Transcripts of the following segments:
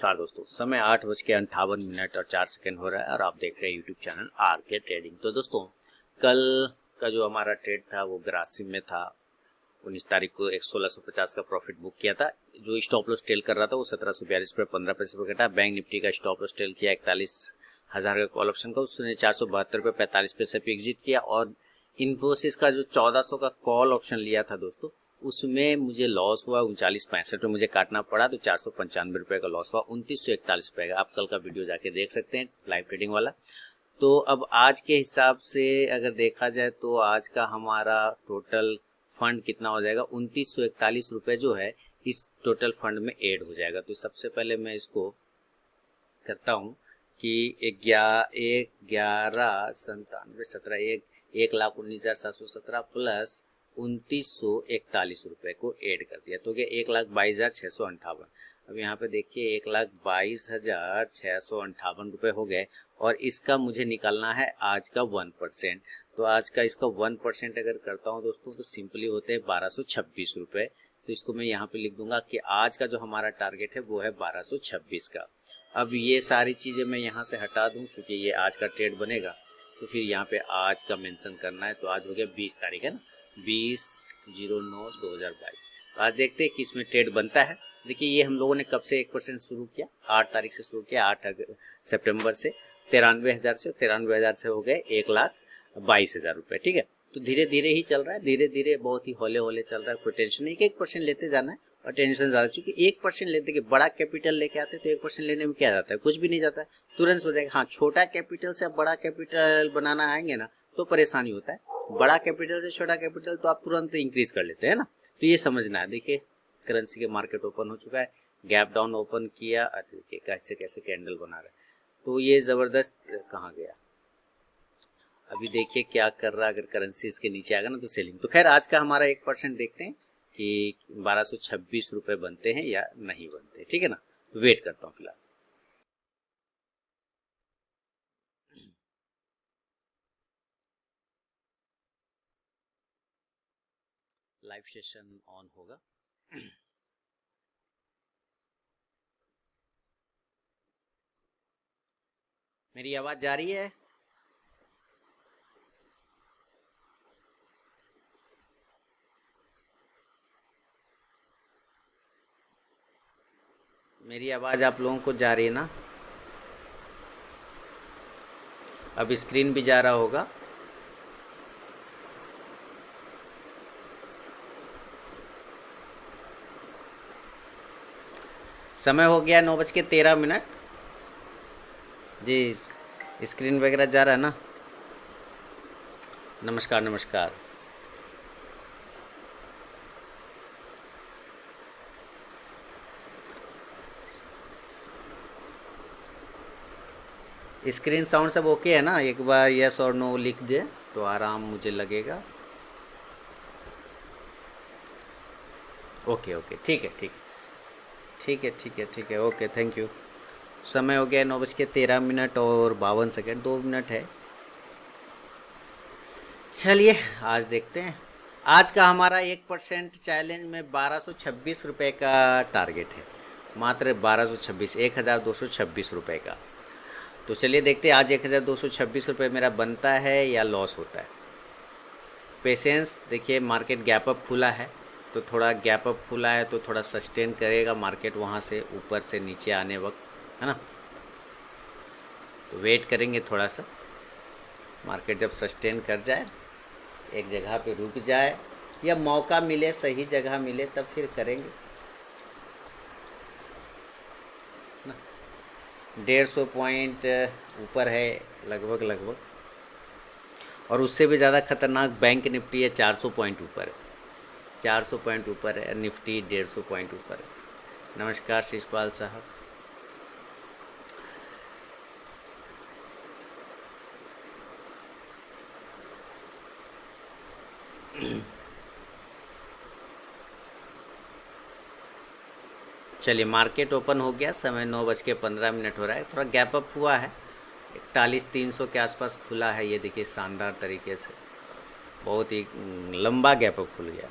नमस्कार दोस्तों, समय 8:58 और 4 सेकंड हो रहा है और आप देख रहे हैं यूट्यूब चैनल आर के ट्रेडिंग। तो दोस्तों, कल का जो हमारा ट्रेड था वो ग्रासिम में था। 19 तारीख को 1650 का प्रॉफिट बुक किया था। जो स्टॉप लॉस टेल कर रहा था वो 1742 रुपये 15 पैसे पर कटा। बैंक निफ्टी का स्टॉप लॉस टेल किया 41,000 का कॉल ऑप्शन का, उसने 472 रुपये 45 पैसे पे एग्जिट किया। और इन्फोसिस का जो 1400 का कॉल ऑप्शन लिया था दोस्तों, उसमें मुझे लॉस हुआ 39.65 में मुझे काटना पड़ा, तो 495 रुपये का लॉस हुआ, 2941 रुपये का। आप कल का वीडियो जाके देख सकते हैं लाइव ट्रेडिंग वाला। तो अब आज के हिसाब से अगर देखा जाए तो आज का हमारा टोटल फंड कितना हो जाएगा, 2941 रुपये जो है इस टोटल फंड में ऐड हो जाएगा। तो सबसे पहले मैं इसको करता हूँ कि 11,97 1,19,717 प्लस 2,941 रुपये को ऐड कर दिया, तो क्या 1,22,658। अब यहाँ पे देखिए 1,22,658 रुपये हो गए। और इसका मुझे निकालना है आज का 1%। तो आज का इसका 1% अगर करता हूँ दोस्तों तो सिंपली होते हैं 1226 रुपये। तो इसको मैं यहाँ पे लिख दूंगा कि आज का जो हमारा टारगेट है वो है 1226 का। अब ये सारी चीज़ें मैं यहाँ से हटा दूँ, चूँकि ये आज का ट्रेड बनेगा तो फिर यहाँ पे आज का मेंशन करना है। तो आज हो गया 20 तारीख है ना, 20/09/2022। तो आज देखते हैं कि इसमें ट्रेड बनता है। देखिए ये हम लोगों ने कब से 1% शुरू किया, 8 तारीख से शुरू किया, 8 सितंबर से 93,000 से, 93,000 से हो गए 1,22,000 रुपये। ठीक है, तो धीरे धीरे ही चल रहा है, धीरे धीरे बहुत ही हौले हौले चल रहा है। कोई टेंशन नहीं, 1% लेते जाना है और टेंशन ज़्यादा, चूंकि 1% लेते कि बड़ा कैपिटल लेके आते तो 1% लेने में क्या जाता है, कुछ भी नहीं जाता है, तुरंत हो जाएगा। हाँ, छोटा कैपिटल से अब बड़ा कैपिटल बनाना आएंगे ना तो परेशानी होता है, बड़ा कैपिटल से छोटा कैपिटल तो आप तुरंत इंक्रीज कर लेते हैं ना। तो ये समझना है। देखिए करेंसी के मार्केट ओपन हो चुका है, गैप डाउन ओपन किया, देखिए कैसे कैसे कैंडल बना रहा है। तो ये ज़बरदस्त कहाँ गया, अभी देखिए क्या कर रहा है। अगर करेंसी इसके नीचे आएगा ना तो सेलिंग। तो खैर आज का हमारा 1% देखते हैं कि 1226 रुपये बनते हैं या नहीं बनते। ठीक है ना, तो वेट करता हूँ फिलहाल। लाइव सेशन ऑन होगा। मेरी आवाज जा रही है? मेरी आवाज आप लोगों को जा रही है ना? अब स्क्रीन भी जा रहा होगा। समय हो गया 9:13। जी, स्क्रीन वगैरह जा रहा है ना? नमस्कार नमस्कार। स्क्रीन साउंड सब ओके है ना? एक बार यस और नो लिख दे तो आराम मुझे लगेगा। ओके ओके, ठीक है ठीक है ठीक है ठीक है ठीक है, ओके, थैंक यू। समय हो गया 9:13 और 52 सेकेंड, 2 मिनट है। चलिए आज देखते हैं। आज का हमारा 1% चैलेंज में 1226 रुपये का टारगेट है, मात्र 1226, 1,226 रुपये का। तो चलिए देखते हैं आज 1,226 रुपये मेरा बनता है या लॉस होता है। पेशेंस। देखिए मार्केट गैप अप खुला है, तो थोड़ा गैप अप खुला है तो थोड़ा सस्टेन करेगा मार्केट वहाँ से ऊपर से नीचे आने वक्त, है ना। तो वेट करेंगे थोड़ा सा, मार्केट जब सस्टेन कर जाए, एक जगह पे रुक जाए या मौका मिले, सही जगह मिले, तब फिर करेंगे ना। 150 पॉइंट ऊपर है लगभग, और उससे भी ज़्यादा खतरनाक बैंक निफ्टी है, 400 पॉइंट ऊपर है, 400 पॉइंट ऊपर है निफ्टी, 150 पॉइंट ऊपर है। नमस्कार शिषपाल साहब। चलिए मार्केट ओपन हो गया, समय 9:15 हो रहा है। थोड़ा गैप अप हुआ है, 41,300 के आसपास खुला है। ये देखिए शानदार तरीके से बहुत ही लंबा गैप अप खुल गया।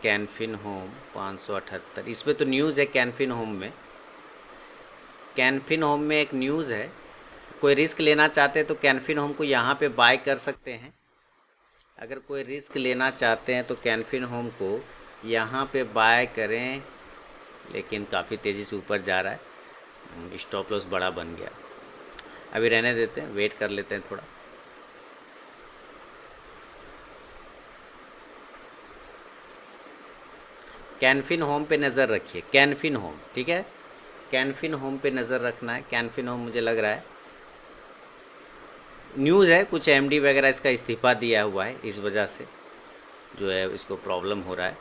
कैनफिन होम 578, इस पर तो न्यूज़ है कैनफिन होम में। कैनफिन होम में एक न्यूज़ है, कोई रिस्क लेना चाहते हैं तो कैनफिन होम को यहाँ पे बाय कर सकते हैं। अगर कोई रिस्क लेना चाहते हैं तो कैनफिन होम को यहाँ पे बाय करें, लेकिन काफ़ी तेज़ी से ऊपर जा रहा है, स्टॉप लॉस बड़ा बन गया। अभी रहने देते हैं, वेट कर लेते हैं थोड़ा। कैनफिन होम पे नज़र रखिए, कैनफिन होम, ठीक है, कैनफिन होम पे नज़र रखना है। कैनफिन होम मुझे लग रहा है न्यूज़ है, कुछ एमडी वगैरह इसका इस्तीफ़ा दिया हुआ है, इस वजह से जो है इसको प्रॉब्लम हो रहा है।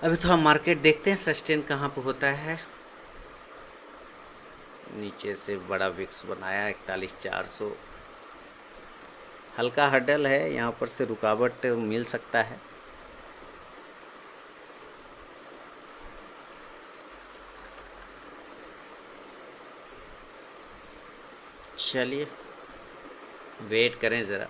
अभी थोड़ा मार्केट देखते हैं सस्टेन कहाँ पे होता है। नीचे से बड़ा विक्स बनाया 41,400, हल्का हर्डल है, यहाँ पर से रुकावट मिल सकता है। चलिए वेट करें ज़रा।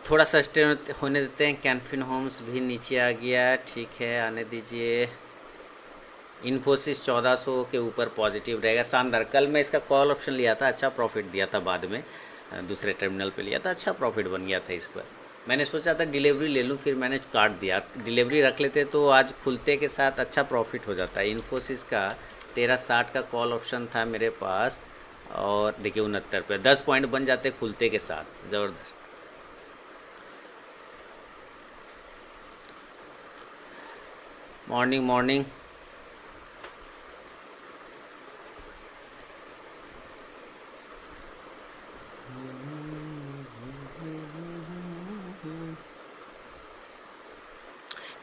थोड़ा सस्टेन होने देते हैं। कैनफिन होम्स भी नीचे आ गया, ठीक है, आने दीजिए। इन्फोसिस 1400 के ऊपर पॉजिटिव रहेगा, शानदार। कल मैं इसका कॉल ऑप्शन लिया था, अच्छा प्रॉफिट दिया था, बाद में दूसरे टर्मिनल पे लिया था, अच्छा प्रॉफिट बन गया था इस पर। मैंने सोचा था डिलीवरी ले लूँ, फिर मैंने काट दिया। डिलीवरी रख लेते तो आज खुलते के साथ अच्छा प्रॉफिट हो जाता है। इन्फोसिस का 1360 का कॉल ऑप्शन था मेरे पास, और देखिए 69 पे 10 पॉइंट बन जाते खुलते के साथ, ज़बरदस्त। Morning morning.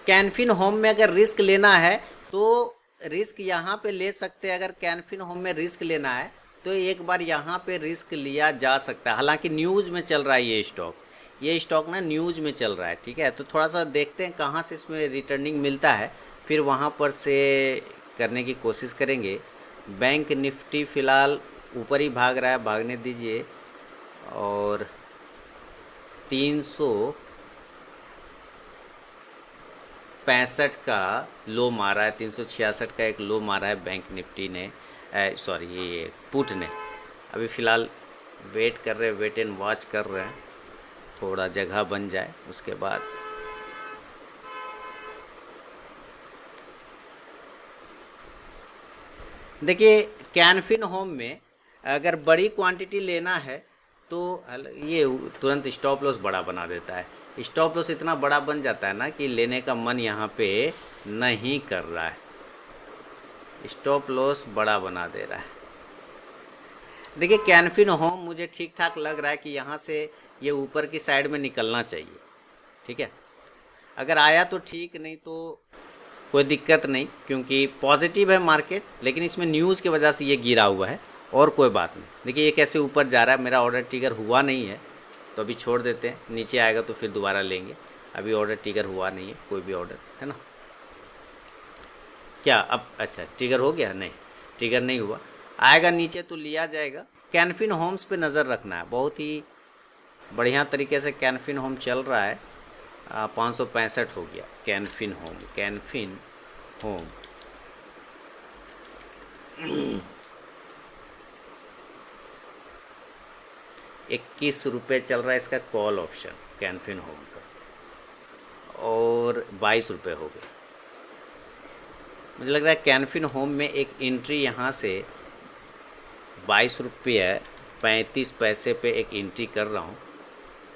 कैनफिन होम में अगर रिस्क लेना है तो रिस्क यहाँ पे ले सकते हैं। अगर कैनफिन होम में रिस्क लेना है तो एक बार यहाँ पे रिस्क लिया जा सकता है। हालांकि न्यूज़ में चल रहा है ये स्टॉक ना न्यूज़ में चल रहा है, ठीक है। तो थोड़ा सा देखते हैं कहाँ से इसमें रिटर्निंग मिलता है, फिर वहाँ पर से करने की कोशिश करेंगे। बैंक निफ्टी फ़िलहाल ऊपर ही भाग रहा है, भागने दीजिए। और 365 का लो मारा है, 366 का एक लो मारा है बैंक निफ्टी ने, सॉरी ये पुट ने। अभी फ़िलहाल वेट कर रहे हैं, वेट एंड वॉच कर रहे हैं, थोड़ा जगह बन जाए उसके बाद। देखिए कैनफिन होम में अगर बड़ी क्वांटिटी लेना है तो ये तुरंत स्टॉप लॉस बड़ा बना देता है। स्टॉप लॉस इतना बड़ा बन जाता है ना कि लेने का मन यहाँ पे नहीं कर रहा है, स्टॉप लॉस बड़ा बना दे रहा है। देखिए कैनफिन होम मुझे ठीक ठाक लग रहा है कि यहाँ से ये ऊपर की साइड में निकलना चाहिए, ठीक है। अगर आया तो ठीक, नहीं तो कोई दिक्कत नहीं, क्योंकि पॉजिटिव है मार्केट, लेकिन इसमें न्यूज़ की वजह से ये गिरा हुआ है, और कोई बात नहीं। देखिए ये कैसे ऊपर जा रहा है, मेरा ऑर्डर ट्रिगर हुआ नहीं है तो अभी छोड़ देते हैं, नीचे आएगा तो फिर दोबारा लेंगे। अभी ऑर्डर ट्रिगर हुआ नहीं है कोई भी ऑर्डर, है ना। क्या अब अच्छा ट्रिगर हो गया? नहीं, ट्रिगर नहीं हुआ, आएगा नीचे तो लिया जाएगा। कैनफिन होम्स पे नज़र रखना है, बहुत ही बढ़िया तरीके से कैनफिन होम चल रहा है। 565 हो गया कैनफिन होम, कैनफिन होम। ₹21 चल रहा है इसका कॉल ऑप्शन कैनफिन होम का, और ₹22 हो गए। मुझे लग रहा है कैनफिन होम में एक एंट्री यहाँ से ₹22.35 पे एक एंट्री कर रहा हूँ।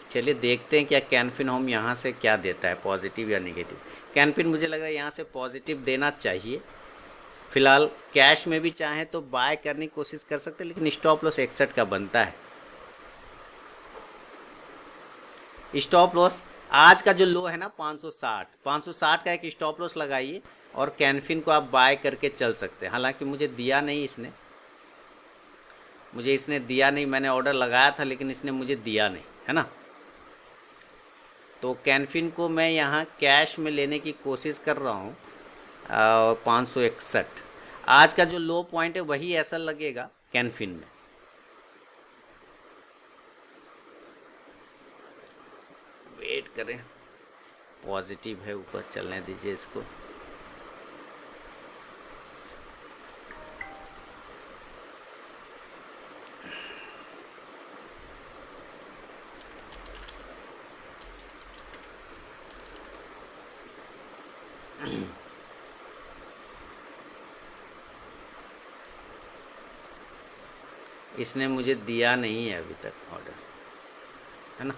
चलिए देखते हैं क्या कैनफिन होम यहाँ से क्या देता है, पॉजिटिव या नेगेटिव। कैनफिन मुझे लग रहा है यहाँ से पॉजिटिव देना चाहिए। फ़िलहाल कैश में भी चाहें तो बाय करने की कोशिश कर सकते हैं, लेकिन स्टॉप लॉस 61 का बनता है। स्टॉप लॉस आज का जो लो है ना 560 का एक स्टॉप लॉस लगाइए, और कैनफिन को आप बाय करके चल सकते हैं। हालांकि मुझे दिया नहीं इसने, मुझे इसने दिया नहीं, मैंने ऑर्डर लगाया था लेकिन इसने मुझे दिया नहीं, है ना। तो कैनफिन को मैं यहाँ कैश में लेने की कोशिश कर रहा हूँ। 561 आज का जो लो पॉइंट है वही ऐसा लगेगा कैनफिन में। वेट करें, पॉजिटिव है, ऊपर चलने दीजिए इसको। इसने मुझे दिया नहीं है अभी तक ऑर्डर, है ना,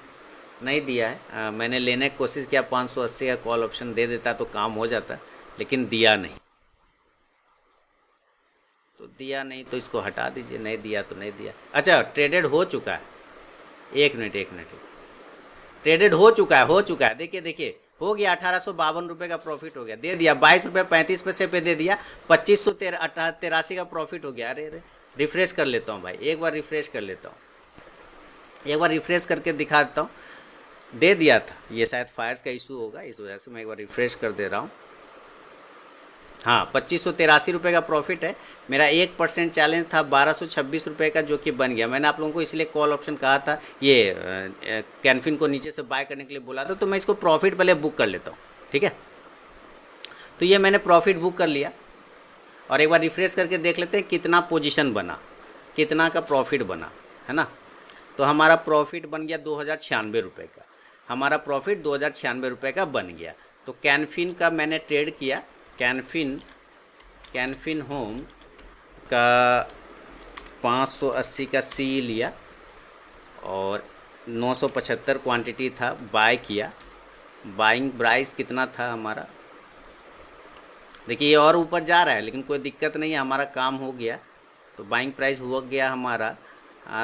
नहीं दिया है। मैंने लेने की कोशिश किया, 580 का कॉल ऑप्शन दे देता तो काम हो जाता, लेकिन दिया नहीं। तो दिया नहीं तो इसको हटा दीजिए, नहीं दिया तो नहीं दिया। अच्छा, ट्रेडेड हो चुका है, एक मिनट, ट्रेडेड हो चुका है, देखिए देखिए, हो गया 1852 रुपये का प्रॉफिट हो गया, दे दिया 22 रुपये 35 पैसे पे दे दिया, 2583 का प्रॉफिट हो गया। अरे अरे, रिफ्रेश कर लेता हूँ भाई, एक बार रिफ्रेश कर लेता हूँ, एक बार रिफ्रेश करके दिखा देता हूँ। दे दिया था, ये शायद फायर्स का इशू होगा, इस वजह से मैं एक बार रिफ्रेश कर दे रहा हूँ। हाँ, 2583 रुपये का प्रॉफिट है। मेरा 1% चैलेंज था 1226 रुपये का, जो कि बन गया। मैंने आप लोगों को इसलिए कॉल ऑप्शन कहा था, ये कैनफिन को नीचे से बाय करने के लिए बोला था, तो मैं इसको प्रॉफिट पहले बुक कर लेता हूँ, ठीक है। तो ये मैंने प्रॉफिट बुक कर लिया, और एक बार रिफ्रेश करके देख लेते हैं कितना पोजीशन बना, कितना का प्रॉफिट बना, है ना। तो हमारा प्रॉफिट बन गया 2096 रुपये का, हमारा प्रॉफिट 2096 रुपये का बन गया। तो कैनफिन का मैंने ट्रेड किया, कैनफिन होम का 580 का सी लिया, और 975 क्वांटिटी था, बाय किया। बाइंग प्राइस कितना था हमारा, देखिए ये और ऊपर जा रहा है, लेकिन कोई दिक्कत नहीं है, हमारा काम हो गया। तो बाइंग प्राइस हुआ गया हमारा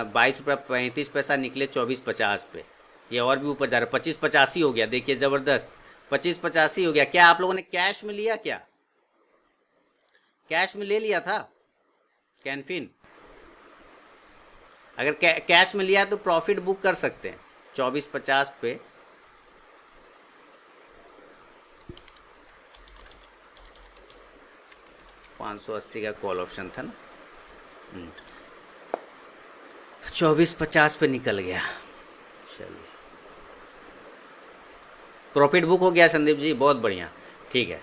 22 रुपये 35 पैसा, निकले 2450 पे। ये और भी ऊपर जा रहा है, 2585 हो गया, देखिए ज़बरदस्त 2585 हो गया। क्या आप लोगों ने कैश में लिया, क्या कैश में ले लिया था कैनफिन? अगर कैश में लिया तो प्रॉफिट बुक कर सकते हैं 2450 पे। $580 का कॉल ऑप्शन था ना, 2450 पे निकल गया। चलिए, प्रॉफिट बुक हो गया संदीप जी, बहुत बढ़िया, ठीक है।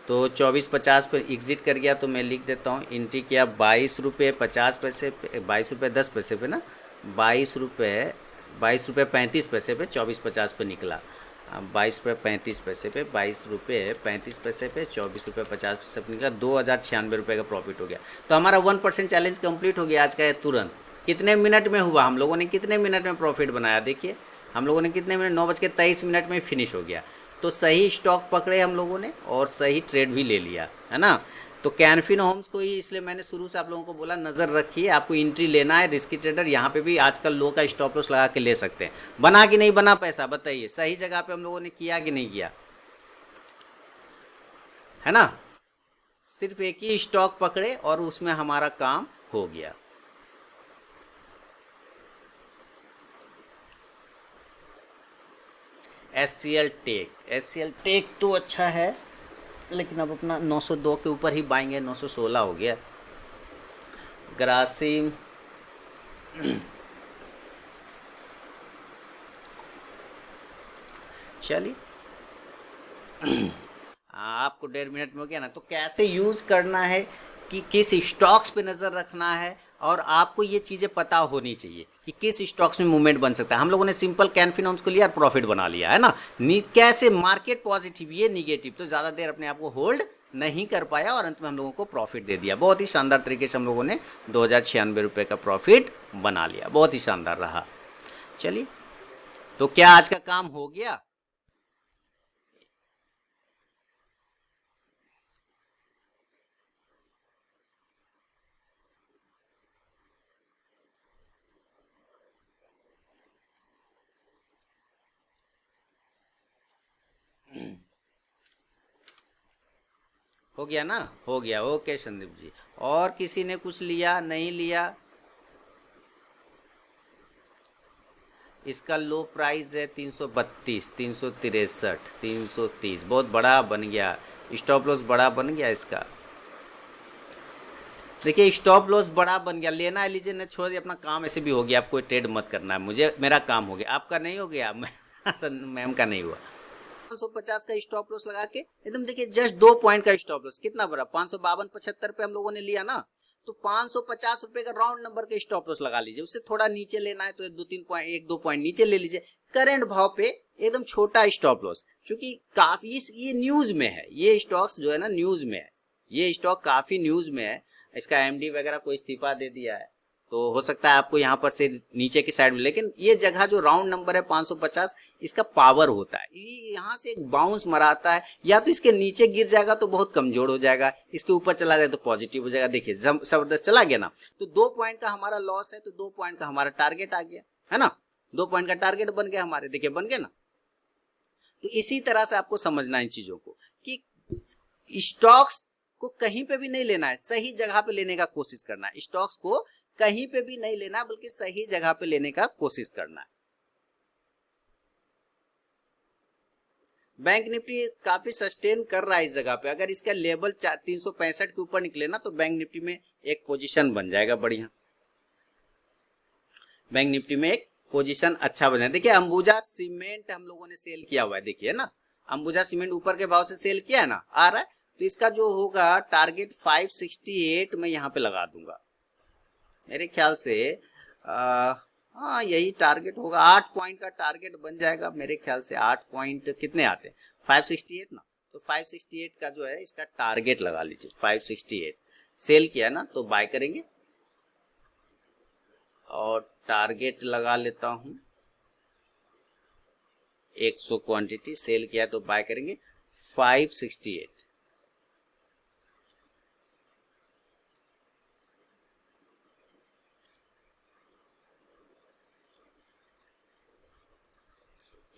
तो 2450 पर एग्ज़िट कर गया, तो मैं लिख देता हूँ, एंट्री किया 22 रुपये 50 पैसे पे, 22 रुपये 10 पैसे पे ना, 22 रुपये 35 पैसे पे 2450 पे निकला। 22 रुपये 35 पैसे पे, 22 रुपये 35 पैसे पे 24 रुपये 50 पैसे पे निकला, 2096 रुपये का प्रॉफिट हो गया। तो हमारा 1% चैलेंज कंप्लीट हो गया आज का, तुरंत। कितने मिनट में हुआ, हम लोगों ने कितने मिनट में प्रॉफिट बनाया, देखिए हम लोगों ने कितने मिनट, 9:23 में फिनिश हो गया। तो सही स्टॉक पकड़े हम लोगों ने, और सही ट्रेड भी ले लिया, है ना। तो कैनफिन होम्स को ही इसलिए मैंने शुरू से आप लोगों को बोला, नज़र रखिए, आपको एंट्री लेना है। रिस्की ट्रेडर यहाँ पे भी आजकल लो का स्टॉप लॉस लगा के ले सकते हैं। बना कि नहीं बना पैसा, बताइए, सही जगह पे हम लोगों ने किया कि नहीं किया, है ना। सिर्फ एक ही स्टॉक पकड़े और उसमें हमारा काम हो गया। एस सी एल टेक तो अच्छा है, लेकिन अब अपना 902 के ऊपर ही बाएंगे, 916 हो गया। ग्रासिम चलिए, आपको 1.5 मिनट में हो गया ना। तो कैसे यूज़ करना है, कि किस स्टॉक्स पे नज़र रखना है, और आपको ये चीज़ें पता होनी चाहिए कि किस स्टॉक्स में मूवमेंट बन सकता है। हम लोगों ने सिंपल कैनफिन होम्स को लिया और प्रॉफिट बना लिया, है ना। कैसे मार्केट पॉजिटिव, ये निगेटिव, तो ज़्यादा देर अपने आप को होल्ड नहीं कर पाया, और अंत में हम लोगों को प्रॉफिट दे दिया। बहुत ही शानदार तरीके से हम लोगों ने 2096 रुपये का प्रॉफिट बना लिया, बहुत ही शानदार रहा। चलिए, तो क्या आज का काम हो गया? हो गया ना, हो गया, ओके संदीप जी। और किसी ने कुछ लिया, नहीं लिया? इसका लो प्राइस है 332, 363, 330, बहुत बड़ा बन गया। स्टॉप लॉस बड़ा बन गया इसका। देखिए स्टॉप लॉस बड़ा बन गया, लेना है लीजिए, नहीं छोड़ दिए, अपना काम ऐसे भी हो गया। आप कोई ट्रेड मत करना है, मुझे मेरा काम हो गया, आपका नहीं हो गया। मैम का नहीं हुआ। 550 का स्टॉप लॉस लगा के एकदम देखिए जस्ट 2 पॉइंट का स्टॉप लॉस कितना बड़ा, 552.75 पे हम लोगों ने लिया ना, तो 550 रुपए का राउंड नंबर के स्टॉप लॉस लगा लीजिए। उससे थोड़ा नीचे लेना है तो 1-2 पॉइंट नीचे ले लीजिए। करंट भाव पे एकदम छोटा स्टॉप लॉस, क्योंकि काफी ये न्यूज में है, ये स्टॉक्स जो है ना न्यूज में है, ये स्टॉक काफी न्यूज में है। इसका एमडी वगैरह को इस्तीफा दे दिया है, तो हो सकता है आपको यहाँ पर से नीचे की साइड में, लेकिन ये जगह जो राउंड नंबर है 550, इसका पावर होता है, ये यहाँ से एक बाउंस मराता है, या तो इसके नीचे गिर जाएगा तो बहुत कमजोर हो जाएगा, इसके ऊपर चला जाए तो पॉजिटिव हो जाएगा। देखिए जबरदस्त चला गया ना, तो 2 पॉइंट का हमारा लॉस है, तो 2 पॉइंट का हमारा टारगेट आ गया है ना, 2 पॉइंट का टारगेट बन गया हमारे, देखिए बन गया ना। तो इसी तरह से आपको समझना इन चीजों को कि स्टॉक्स को कहीं पे भी नहीं लेना है, सही जगह पे लेने का कोशिश करना है। स्टॉक्स को कहीं पे भी नहीं लेना, बल्कि सही जगह पे लेने का कोशिश करना है। बैंक निफ्टी काफी सस्टेन कर रहा है इस जगह पे, अगर इसका लेवल 365 के ऊपर निकले ना, तो बैंक निफ्टी में एक पोजीशन बन जाएगा बढ़िया, बैंक निफ्टी में एक पोजीशन अच्छा बन जाएगा। देखिए अंबुजा सीमेंट हम लोगों ने सेल किया हुआ है, देखिए ना, अंबुजा सीमेंट ऊपर के भाव से सेल किया है ना, आ रहा है, तो इसका जो होगा टारगेट 568 में यहाँ पे लगा दूंगा मेरे ख्याल से। हाँ यही टारगेट होगा, 8 पॉइंट का टारगेट बन जाएगा मेरे ख्याल से। 8 पॉइंट कितने आते हैं, 568 ना, तो 568 का जो है इसका टारगेट लगा लीजिए। 568 सेल किया ना, तो बाय करेंगे, और टारगेट लगा लेता हूं 100 क्वांटिटी सेल किया, तो बाय करेंगे 568।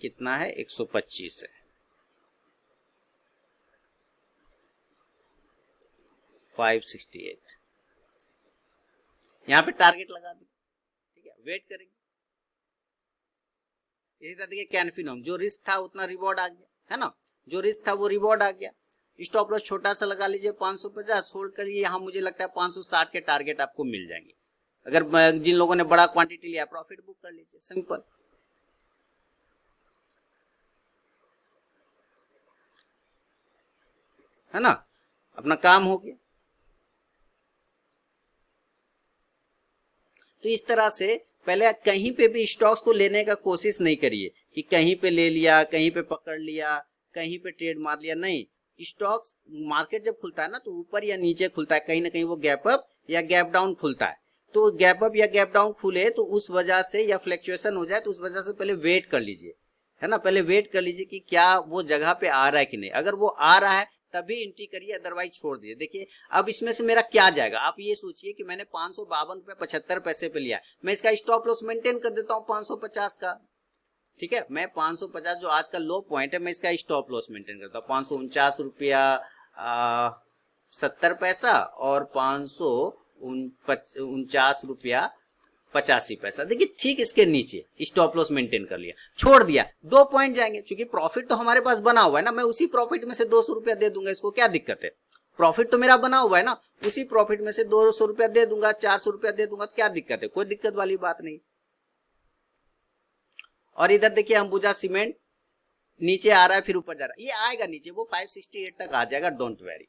कितना है, 125 है, 568 यहाँ पे टारगेट लगा दी, ठीक है, वेट करेंगे। इसी तरह देखिए कैनफिनोम, जो रिस्क था उतना रिवॉर्ड आ गया है ना, जो रिस्क था वो रिवॉर्ड आ गया। स्टॉप लॉस छोटा सा लगा लीजिए 550, होल्ड करिए, यहाँ मुझे लगता है 560 के टारगेट आपको मिल जाएंगे। अगर जिन लोगों ने बड़ा क्वांटिटी लिया प्रॉफिट बुक कर लीजिए, सिंपल है ना, अपना काम हो गया। तो इस तरह से पहले कहीं पे भी स्टॉक्स को लेने का कोशिश नहीं करिए कि कहीं पे ले लिया, कहीं पे पकड़ लिया, कहीं पे ट्रेड मार लिया, नहीं। स्टॉक्स मार्केट जब खुलता है ना, तो ऊपर या नीचे खुलता है, कहीं ना कहीं वो गैप अप या गैप डाउन खुलता है। तो गैप अप या गैप डाउन खुले तो उस वजह से, या फ्लक्चुएशन हो जाए तो उस वजह से पहले वेट कर लीजिए, है ना, पहले वेट कर लीजिए कि क्या वो जगह पे आ रहा है कि नहीं। अगर वो आ रहा है तभी एंट्री करिए, अदरवाइज छोड़ दीजिए। देखिए अब इसमें से मेरा क्या जाएगा, आप ये सोचिए कि मैंने 552.75 पे लिया, मैं इसका स्टॉप लॉस मेंटेन कर देता हूँ 550 का, ठीक है, मैं 550 जो आज का लो पॉइंट है, मैं इसका स्टॉप लॉस मेंटेन करता हूँ 549 रुपया 70 पैसा और 549 रुपया 85 पैसा। देखिए ठीक इसके नीचे स्टॉप लॉस मेंटेन कर लिया, छोड़ दिया, 2 पॉइंट जाएंगे, क्योंकि प्रॉफिट तो हमारे पास बना हुआ है ना, मैं उसी प्रॉफिट में से 200 रुपया दे दूंगा, इसको क्या दिक्कत है, प्रॉफिट तो मेरा बना हुआ है ना, उसी प्रॉफिट में से 200 रुपया दे दूंगा, 400 रुपया दे दूंगा, तो क्या दिक्कत है, कोई दिक्कत वाली बात नहीं। और इधर देखिए अंबुजा सीमेंट नीचे आ रहा है, फिर ऊपर जा रहा है, ये आएगा नीचे, वो 568 तक आ जाएगा, डोंट वेरी।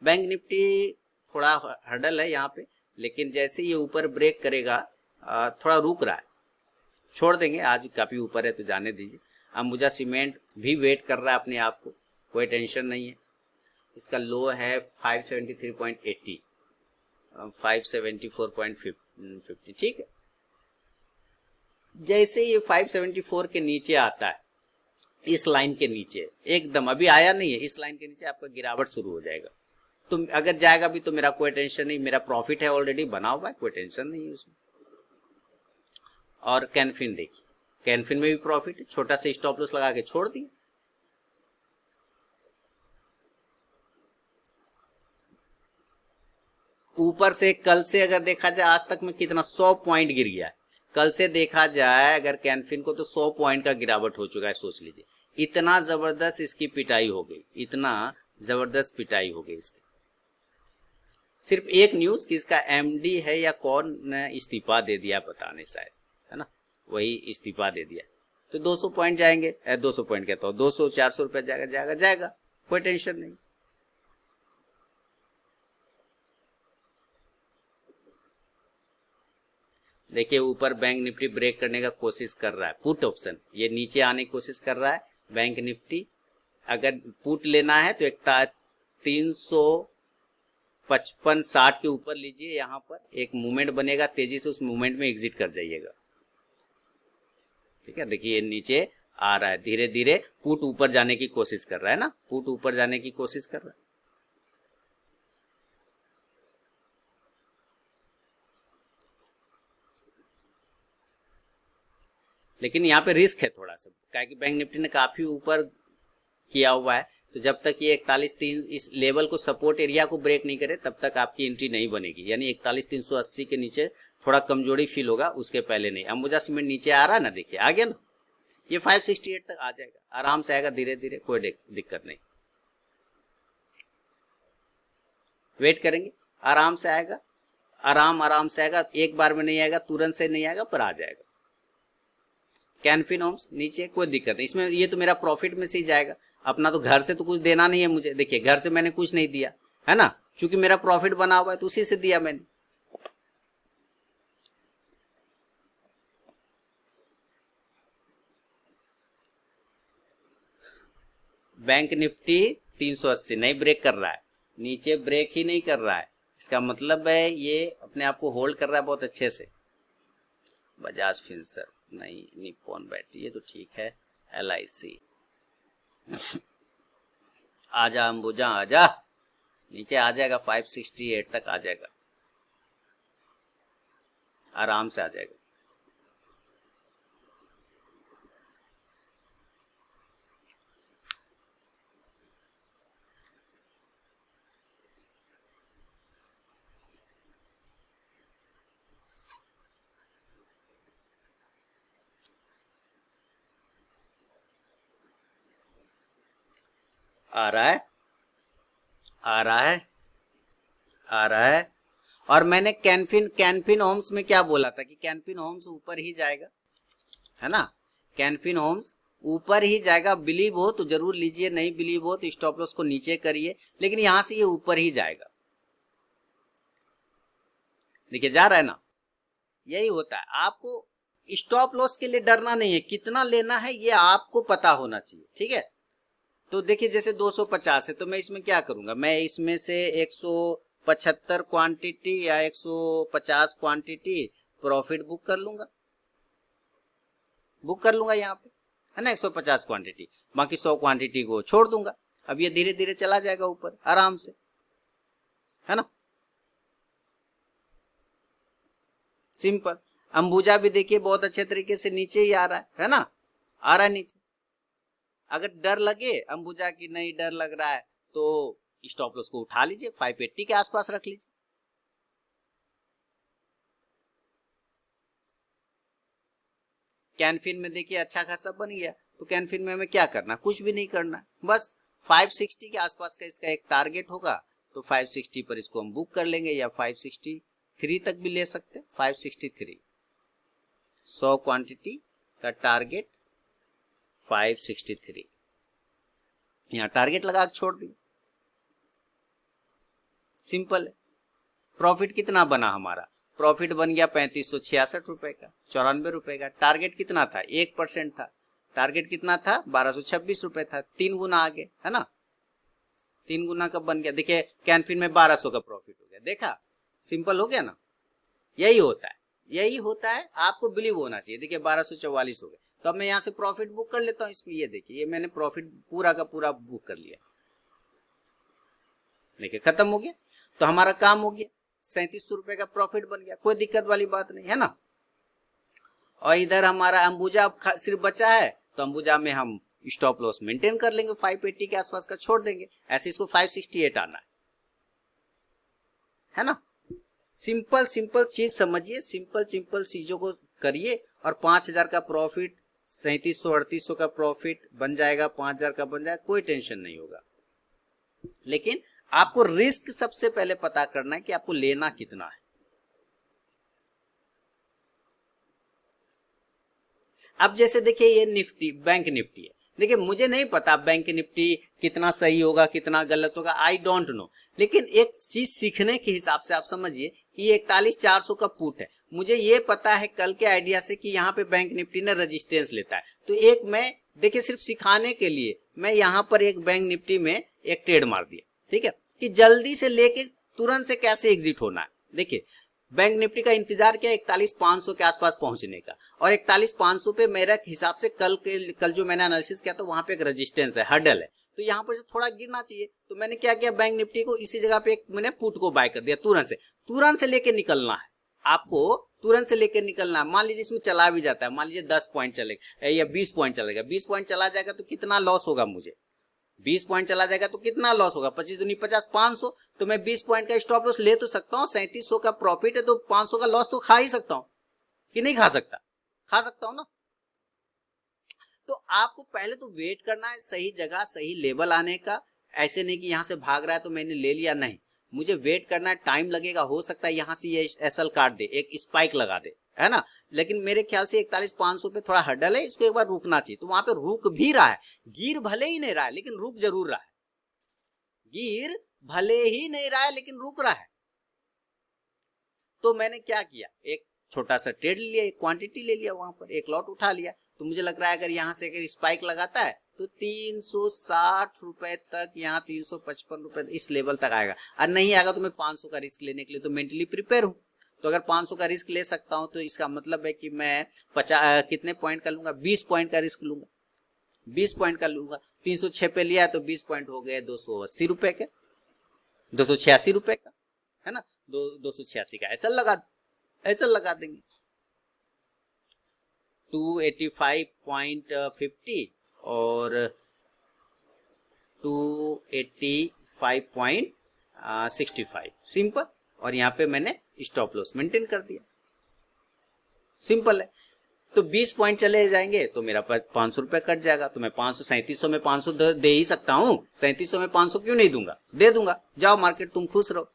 बैंक निफ्टी थोड़ा हर्डल है यहाँ पे, लेकिन जैसे ये ऊपर ब्रेक करेगा, थोड़ा रुक रहा है, छोड़ देंगे, आज काफी ऊपर है तो जाने दीजिए। अंबुजा सीमेंट भी वेट कर रहा है अपने आप को, कोई टेंशन नहीं है। इसका लो है 573.80, 574.50, ठीक है। जैसे ये 574 के नीचे आता है, इस लाइन के नीचे एकदम, अभी आया नहीं है, इस लाइन के नीचे आपका गिरावट शुरू हो जाएगा। तो अगर जाएगा भी तो मेरा कोई टेंशन नहीं, मेरा प्रॉफिट है ऑलरेडी बना हुआ है, कोई टेंशन नहीं है उसमें। और कैनफिन देखिए, कैनफिन में भी प्रॉफिट है, छोटा सा स्टॉप लॉस लगा के छोड़ दिया। ऊपर से कल से अगर देखा जाए आज तक में कितना 100 पॉइंट गिर गया है, कल से देखा जाए अगर कैनफिन को तो 100 पॉइंट का गिरावट हो चुका है, सोच लीजिए। इतना जबरदस्त इसकी पिटाई हो गई, इतना जबरदस्त पिटाई हो गई इसकी। सिर्फ एक न्यूज कि इसका एमडी है या कौन ने इस्तीफा दे दिया, पता नहीं, शायद, है ना, वही इस्तीफा दे दिया। तो 200 पॉइंट जाएंगे, 200 पॉइंट कहता हूँ, 200-400 रुपये जाएगा जाएगा जाएगा, कोई टेंशन नहीं। देखिए ऊपर बैंक निफ्टी ब्रेक करने का कोशिश कर रहा है, पुट ऑप्शन ये नीचे आने की कोशिश कर रहा है बैंक निफ्टी। अगर पुट लेना है तो 355-60 के ऊपर लीजिए, यहाँ पर एक मूवमेंट बनेगा तेजी से, उस मूवमेंट में एग्जिट कर जाइएगा। ठीक है, देखिए नीचे आ रहा है धीरे धीरे, पुट ऊपर जाने की कोशिश कर रहा है ना, पुट ऊपर जाने की कोशिश कर रहा है। लेकिन यहाँ पे रिस्क है थोड़ा सा, क्या कि बैंक निफ्टी ने काफी ऊपर किया हुआ है, तो जब तक ये 41,300 इस लेवल को, सपोर्ट एरिया को ब्रेक नहीं करे तब तक आपकी एंट्री नहीं बनेगी। यानी 41,380 के नीचे थोड़ा कमजोरी फील होगा, उसके पहले नहीं। अंबुजा सीमेंट नीचे आ रहा है ना, देखिए आ गया ना, ये 568 तक आ जाएगा, आराम से आएगा धीरे धीरे, कोई दिक्कत नहीं, वेट करेंगे, आराम से आएगा, आराम से आएगा, एक बार में नहीं आएगा, तुरंत से नहीं आएगा, पर आ जाएगा। कैनफिन होम्स नीचे कोई दिक्कत नहीं, इसमें ये तो मेरा प्रॉफिट में से ही जाएगा, अपना तो घर से तो कुछ देना नहीं है मुझे। देखिए घर से मैंने कुछ नहीं दिया है ना, क्योंकि मेरा प्रॉफिट बना हुआ है तो उसी से दिया मैंने। बैंक निफ्टी 380 नहीं ब्रेक कर रहा है, नीचे ब्रेक ही नहीं कर रहा है, इसका मतलब है ये अपने आप को होल्ड कर रहा है बहुत अच्छे से। बजाज फिनसर नहीं, निप्पॉन बैटरी ये तो ठीक है, LIC आजा अंबुजा आजा, नीचे आ जाएगा 568 तक आ जाएगा, आराम से आ जाएगा। आ रहा है, आ रहा है, आ रहा है। और मैंने कैनफिन होम्स में क्या बोला था कि कैनफिन होम्स ऊपर ही जाएगा, है ना, कैनफिन होम्स ऊपर ही जाएगा। बिलीव हो तो जरूर लीजिए, नहीं बिलीव हो तो स्टॉप लॉस को नीचे करिए, लेकिन यहां से ये ऊपर ही जाएगा। देखिए जा रहा है ना, यही होता है। आपको स्टॉप लॉस के लिए डरना नहीं है, कितना लेना है ये आपको पता होना चाहिए, ठीक है। तो देखिए जैसे 250 है तो मैं इसमें क्या करूंगा, मैं इसमें से 175 क्वांटिटी या 150 क्वांटिटी प्रॉफिट बुक कर लूंगा यहाँ पे, है ना, 150 क्वांटिटी, बाकी 100 क्वांटिटी को छोड़ दूंगा। अब ये धीरे धीरे चला जाएगा ऊपर आराम से, है ना, सिंपल। अंबुजा भी देखिए बहुत अच्छे तरीके से नीचे ही आ रहा है ना, आ रहा है नीचे। अगर डर लगे अंबुजा की, नहीं डर लग रहा है तो स्टॉप लॉस को उठा लीजिए, 580 के आसपास रख लीजिए। कैनफिन में देखिए अच्छा खासा बन गया, तो कैनफिन में हमें क्या करना, कुछ भी नहीं करना, बस 560 के आसपास का इसका एक टारगेट होगा, तो 560 पर इसको हम बुक कर लेंगे, या 563 तक भी ले सकते हैं। 563 100 क्वांटिटी का टारगेट 563, यहाँ टारगेट लगा के छोड़ दिए, सिंपल है। प्रॉफिट कितना बना हमारा, प्रॉफिट बन गया 3566 रुपए का, 94 रुपए का। टारगेट कितना था, 1% था, टारगेट कितना था, 1226 रुपए था, 3 गुना आगे, है ना, 3 गुना कब बन गया। देखिए कैनफिन में 1200 का प्रॉफिट हो गया, देखा, सिंपल हो गया ना। यही होता है, यही होता है, आपको बिलीव होना चाहिए। देखिए 1244 हो गए, तो अब मैं यहाँ से प्रॉफिट बुक कर लेता हूँ इसमें, ये देखिए ये मैंने प्रॉफिट पूरा का पूरा बुक कर लिया, देखिए खत्म हो गया, तो हमारा काम हो गया, 3700 रुपए का प्रॉफिट बन गया, कोई दिक्कत वाली बात नहीं है ना। और इधर हमारा अंबुजा सिर्फ बचा है, तो अंबुजा में हम स्टॉप लॉस मेंटेन कर लेंगे, 580 के आसपास का छोड़ देंगे, ऐसे इसको 568 आना है ना। सिंपल चीज समझिए, सिंपल चीजों को करिए और 5,000 का प्रॉफिट, 3700-3800 का प्रॉफिट बन जाएगा, 5,000 का बन जाएगा, कोई टेंशन नहीं होगा। लेकिन आपको रिस्क सबसे पहले पता करना है कि आपको लेना कितना है। अब जैसे देखिए ये निफ्टी, बैंक निफ्टी है, देखिए मुझे नहीं पता बैंक निफ्टी कितना सही होगा कितना गलत होगा, आई डोंट नो, लेकिन एक चीज सीखने के हिसाब से आप समझिए कि 41,400 का पुट है, मुझे ये पता है कल के आइडिया से कि यहाँ पे बैंक निफ्टी ने रेजिस्टेंस लेता है, तो एक मैं देखिए सिर्फ सिखाने के लिए मैं यहाँ पर एक बैंक निफ्टी में एक ट्रेड मार दिया, ठीक है, कि जल्दी से लेके तुरंत से कैसे एग्जिट होना है। देखिए बैंक निफ्टी का इंतजार किया 41,500 के आसपास पहुंचने का, और 41,500 पे मेरे हिसाब से कल जो मैंने एनालिसिस किया था वहां पे एक रेजिस्टेंस है, हर्डल है, तो यहाँ पर थोड़ा गिरना चाहिए, तो मैंने क्या किया, बैंक निफ्टी को इसी जगह पे मैंने पुट को बाय कर दिया, तुरंत से लेके निकलना है आपको, तुरंत से लेके निकलना है। मान लीजिए इसमें चला भी जाता है, मान लीजिए 10 पॉइंट चलेगा या 20 पॉइंट चलेगा, 20 पॉइंट चला जाएगा तो कितना लॉस होगा मुझे, 20 पॉइंट चला जाएगा तो कितना लॉस होगा, 25 दूनी 50, 500, तो मैं 20 पॉइंट का स्टॉप लॉस ले तो सकता हूँ, 3700 का प्रॉफिट है तो 500 का लॉस तो खा ही सकता हूँ कि नहीं खा सकता, खा सकता हूँ ना। तो आपको पहले तो वेट करना है सही जगह सही लेवल आने का, ऐसे नहीं कि यहाँ से भाग रहा है तो मैंने ले लिया, नहीं, मुझे वेट करना है, टाइम लगेगा, हो सकता है यहाँ से ये एसएल काट दे, एक स्पाइक लगा दे, है ना, लेकिन मेरे ख्याल से 41,500 पे थोड़ा हर्डल है, इसको एक बार रुकना चाहिए, तो वहां पे रुक भी रहा है, गिर भले ही नहीं रहा है लेकिन रुक जरूर रहा है, गिर भले ही नहीं रहा है लेकिन रुक रहा है। तो मैंने क्या किया, एक छोटा सा ट्रेड लिया, एक क्वांटिटी ले लिया, वहां पर एक लॉट उठा लिया, तो मुझे लग रहा है अगर यहाँ से अगर स्पाइक लगाता है तो 360 रुपए तक, यहाँ 355 रुपए इस लेवल तक आएगा, और नहीं आएगा तो मैं 500 का रिस्क लेने के लिए तो मेंटली प्रिपेयर हूँ, तो अगर 500 का रिस्क ले सकता हूं तो इसका मतलब है कि मैं 50 कितने पॉइंट का लूंगा, 20 पॉइंट का रिस्क लूंगा, 20 पॉइंट का लूंगा, 306 पे लिया तो 20 पॉइंट हो गए 280 रुपए के, 286 रुपए का, है ना, 286 का ऐसा लगा देंगे, 285.50 और 285.65 सिंपल, और यहाँ पे मैंने स्टॉप लॉस मेंटेन कर दिया, सिंपल है। तो 20 पॉइंट चले जाएंगे तो मेरा 500 रुपए कट जाएगा, तो मैं 500 3700 में 500 दे ही सकता हूँ, 3700 में 500 क्यों नहीं दूंगा, दे दूंगा, जाओ मार्केट तुम खुश रहो।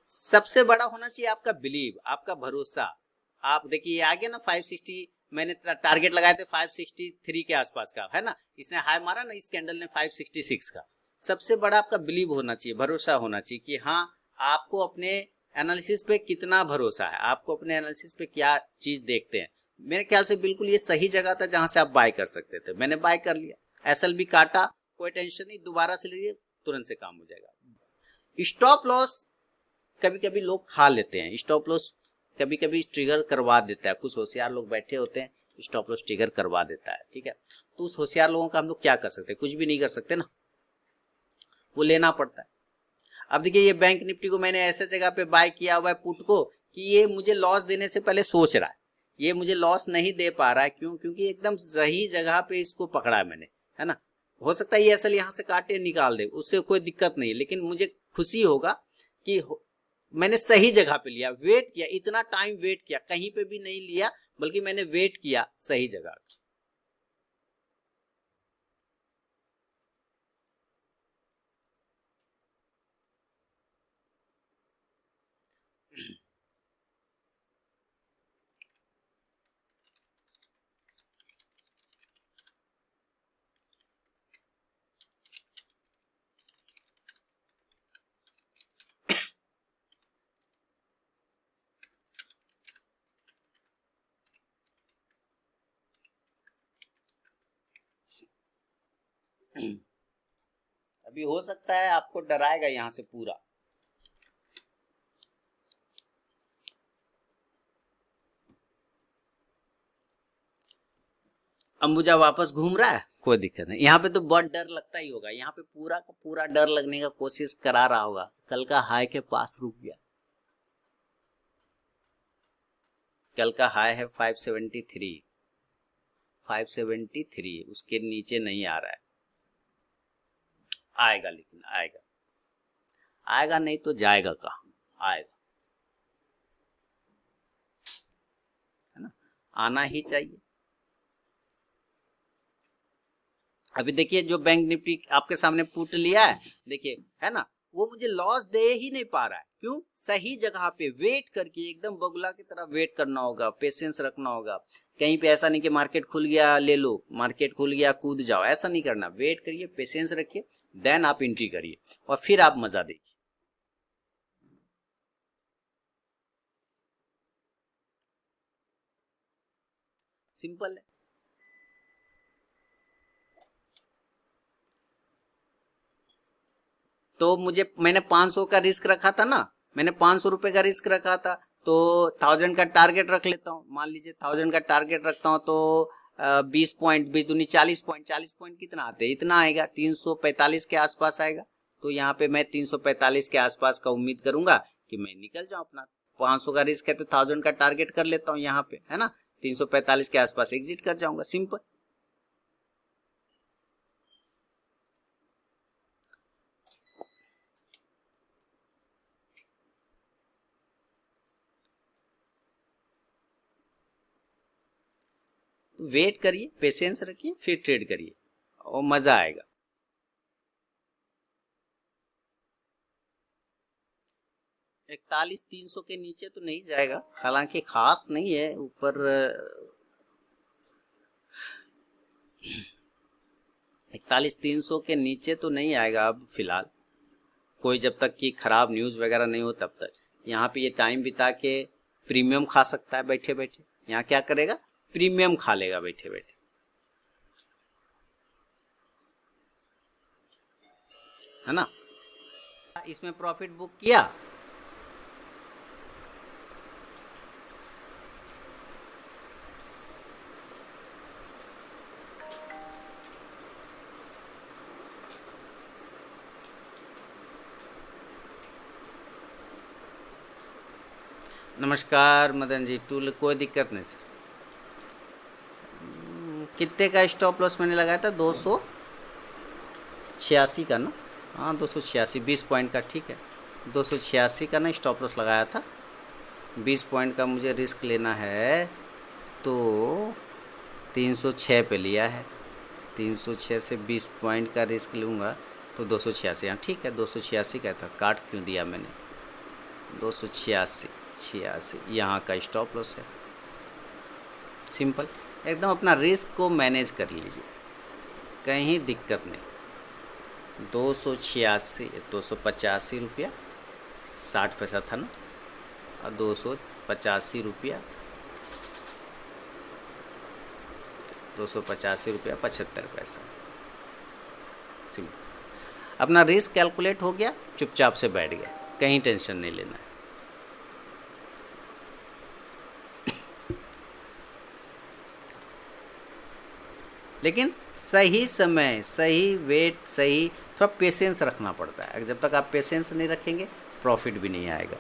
सबसे बड़ा होना चाहिए आपका बिलीव, आपका भरोसा। आप देखिए आ गया ना 560, मैंने टारगेट लगाए थे 563 के आसपास का, है ना, इसने हाई मारा ना, इस कैंडल ने 566 का। सबसे बड़ा आपका बिलीव होना चाहिए, भरोसा होना चाहिए कि हाँ आपको अपने एनालिसिस पे कितना भरोसा है, आपको अपने एनालिसिस पे क्या चीज देखते हैं। मेरे ख्याल से बिल्कुल ये सही जगह था जहां से आप बाय कर सकते थे, मैंने बाय कर लिया, एसएल भी काटा, कोई टेंशन नहीं, दोबारा से लीजिए तुरंत से काम हो जाएगा। स्टॉप लॉस कभी कभी लोग खा लेते हैं, स्टॉप लॉस कभी कभी ट्रिगर करवा देता है, कुछ होशियार लोग बैठे होते हैं स्टॉप लॉस ट्रिगर करवा देता है, ठीक है, तो उस होशियार लोगों का हम लोग क्या कर सकते हैं, कुछ भी नहीं कर सकते ना, वो लेना पड़ता है। अब देखिए ये बैंक निफ्टी को मैंने ऐसे जगह पे बाय किया हुआ है पुट को कि ये मुझे लॉस देने से पहले सोच रहा है, ये मुझे लॉस नहीं दे पा रहा है, क्यों, क्योंकि एकदम सही जगह पे इसको पकड़ा है मैंने, है ना, हो सकता है ये असल यहाँ से काटे निकाल दे, उससे कोई दिक्कत नहीं, लेकिन मुझे खुशी होगा कि मैंने सही जगह पे लिया, वेट किया, इतना टाइम वेट किया, कहीं पे भी नहीं लिया बल्कि मैंने वेट किया सही जगह। अभी हो सकता है आपको डराएगा यहां से पूरा, अंबुजा वापस घूम रहा है, कोई दिक्कत नहीं, यहाँ पे तो बहुत डर लगता ही होगा, यहाँ पे पूरा का पूरा डर लगने का कोशिश करा रहा होगा, कल का हाई के पास रुक गया, कल का हाई है 573, 573, उसके नीचे नहीं आ रहा है। आएगा, लेकिन आएगा, आएगा नहीं तो जाएगा कहाँ, आएगा, है ना, आना ही चाहिए। अभी देखिए जो बैंक निफ्टी आपके सामने पुट लिया है, देखिए है ना, वो मुझे लॉस दे ही नहीं पा रहा है। क्यों? सही जगह पे वेट करके, एकदम बगुला की तरह वेट करना होगा, पेशेंस रखना होगा। कहीं पे ऐसा नहीं कि मार्केट खुल गया ले लो, मार्केट खुल गया कूद जाओ, ऐसा नहीं करना। वेट करिए, पेशेंस रखिए, देन आप एंट्री करिए और फिर आप मजा देखिए। सिंपल है। तो मैंने 500 का रिस्क रखा था ना, मैंने 500 रुपए का रिस्क रखा था, तो 1000 का टारगेट रख लेता हूँ। मान लीजिए 1000 का टारगेट रखता हूँ, तो 20 पॉइंट, 20 दूनी 40 पॉइंट, 40 पॉइंट कितना आते हैं, इतना आएगा, 345 के आसपास आएगा। तो यहाँ पे मैं 345 के आसपास का उम्मीद करूंगा कि मैं निकल जाऊं अपना। 500 का रिस्क है तो 1000 का टारगेट कर लेता हूँ यहाँ पे, है ना, 345 के आसपास एग्जिट कर जाऊंगा, सिंपल। वेट करिए, पेशेंस रखिए, फिर ट्रेड करिए और मजा आएगा। 41,300 के नीचे तो नहीं जाएगा, हालांकि खास नहीं है ऊपर। 41,300 के नीचे तो नहीं आएगा अब फिलहाल, कोई जब तक कि खराब न्यूज़ वगैरह नहीं हो तब तक। यहाँ पे ये टाइम बिता के प्रीमियम खा सकता है बैठे बैठे। यहाँ क्या करेगा, प्रीमियम खा लेगा बैठे बैठे, है ना। इसमें प्रॉफिट बुक किया, नमस्कार मदन जी, टूल कोई दिक्कत नहीं सर। कितने का स्टॉप लॉस मैंने लगाया था, 286 का ना, हाँ 286, 20 पॉइंट का, ठीक है, 286 का ना स्टॉप लॉस लगाया था। 20 पॉइंट का मुझे रिस्क लेना है तो 306 पे लिया है, 306 से 20 पॉइंट का रिस्क लूँगा तो 286, हाँ ठीक है, 286 का था, काट क्यों दिया मैंने, 286, 86 यहाँ का स्टॉप लॉस है। सिंपल, एकदम अपना रिस्क को मैनेज कर लीजिए, कहीं दिक्कत नहीं। 285 रुपया 60 पैसा था ना, और 285 रुपया 75 पैसा। सिंपल, अपना रिस्क कैलकुलेट हो गया, चुपचाप से बैठ गया, कहीं टेंशन नहीं लेना है। लेकिन सही समय, सही वेट, सही थोड़ा पेशेंस रखना पड़ता है। जब तक आप पेशेंस नहीं रखेंगे प्रॉफिट भी नहीं आएगा।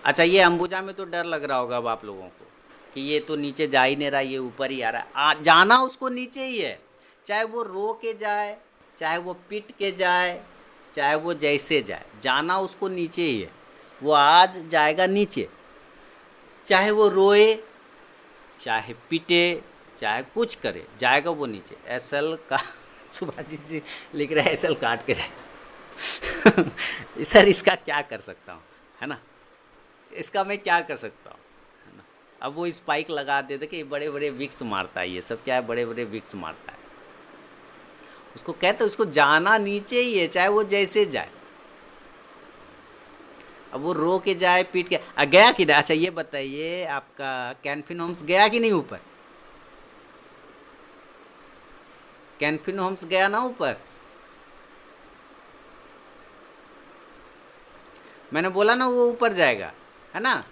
अच्छा, ये अंबुजा में तो डर लग रहा होगा अब आप लोगों को कि ये तो नीचे जा ही नहीं रहा, ये ऊपर ही आ रहा है। जाना उसको नीचे ही है, चाहे वो रो के जाए, चाहे वो पिट के जाए, चाहे वो जैसे जाए, जाना उसको नीचे ही है। वो आज जाएगा नीचे, चाहे वो रोए, चाहे पिटे, चाहे कुछ करे, जाएगा वो नीचे। एसएल का सुभाजी जी लिख रहे हैं एसएल काट के जाए सर इसका क्या कर सकता हूँ, है ना, इसका मैं क्या कर सकता हूँ, है ना। अब वो स्पाइक लगा देते कि बड़े बड़े विक्स मारता है, ये सब क्या है, बड़े बड़े विक्स मारता है। उसको कहते, उसको जाना नीचे ही है, चाहे वो जैसे जाए। अब वो रो के जाए, पीट के गया कि नहीं। अच्छा ये बताइए, आपका कैनफिन होम्स गया कि नहीं ऊपर, कैनफिन होम्स गया ना ऊपर, मैंने बोला ना वो ऊपर जाएगा, है ना।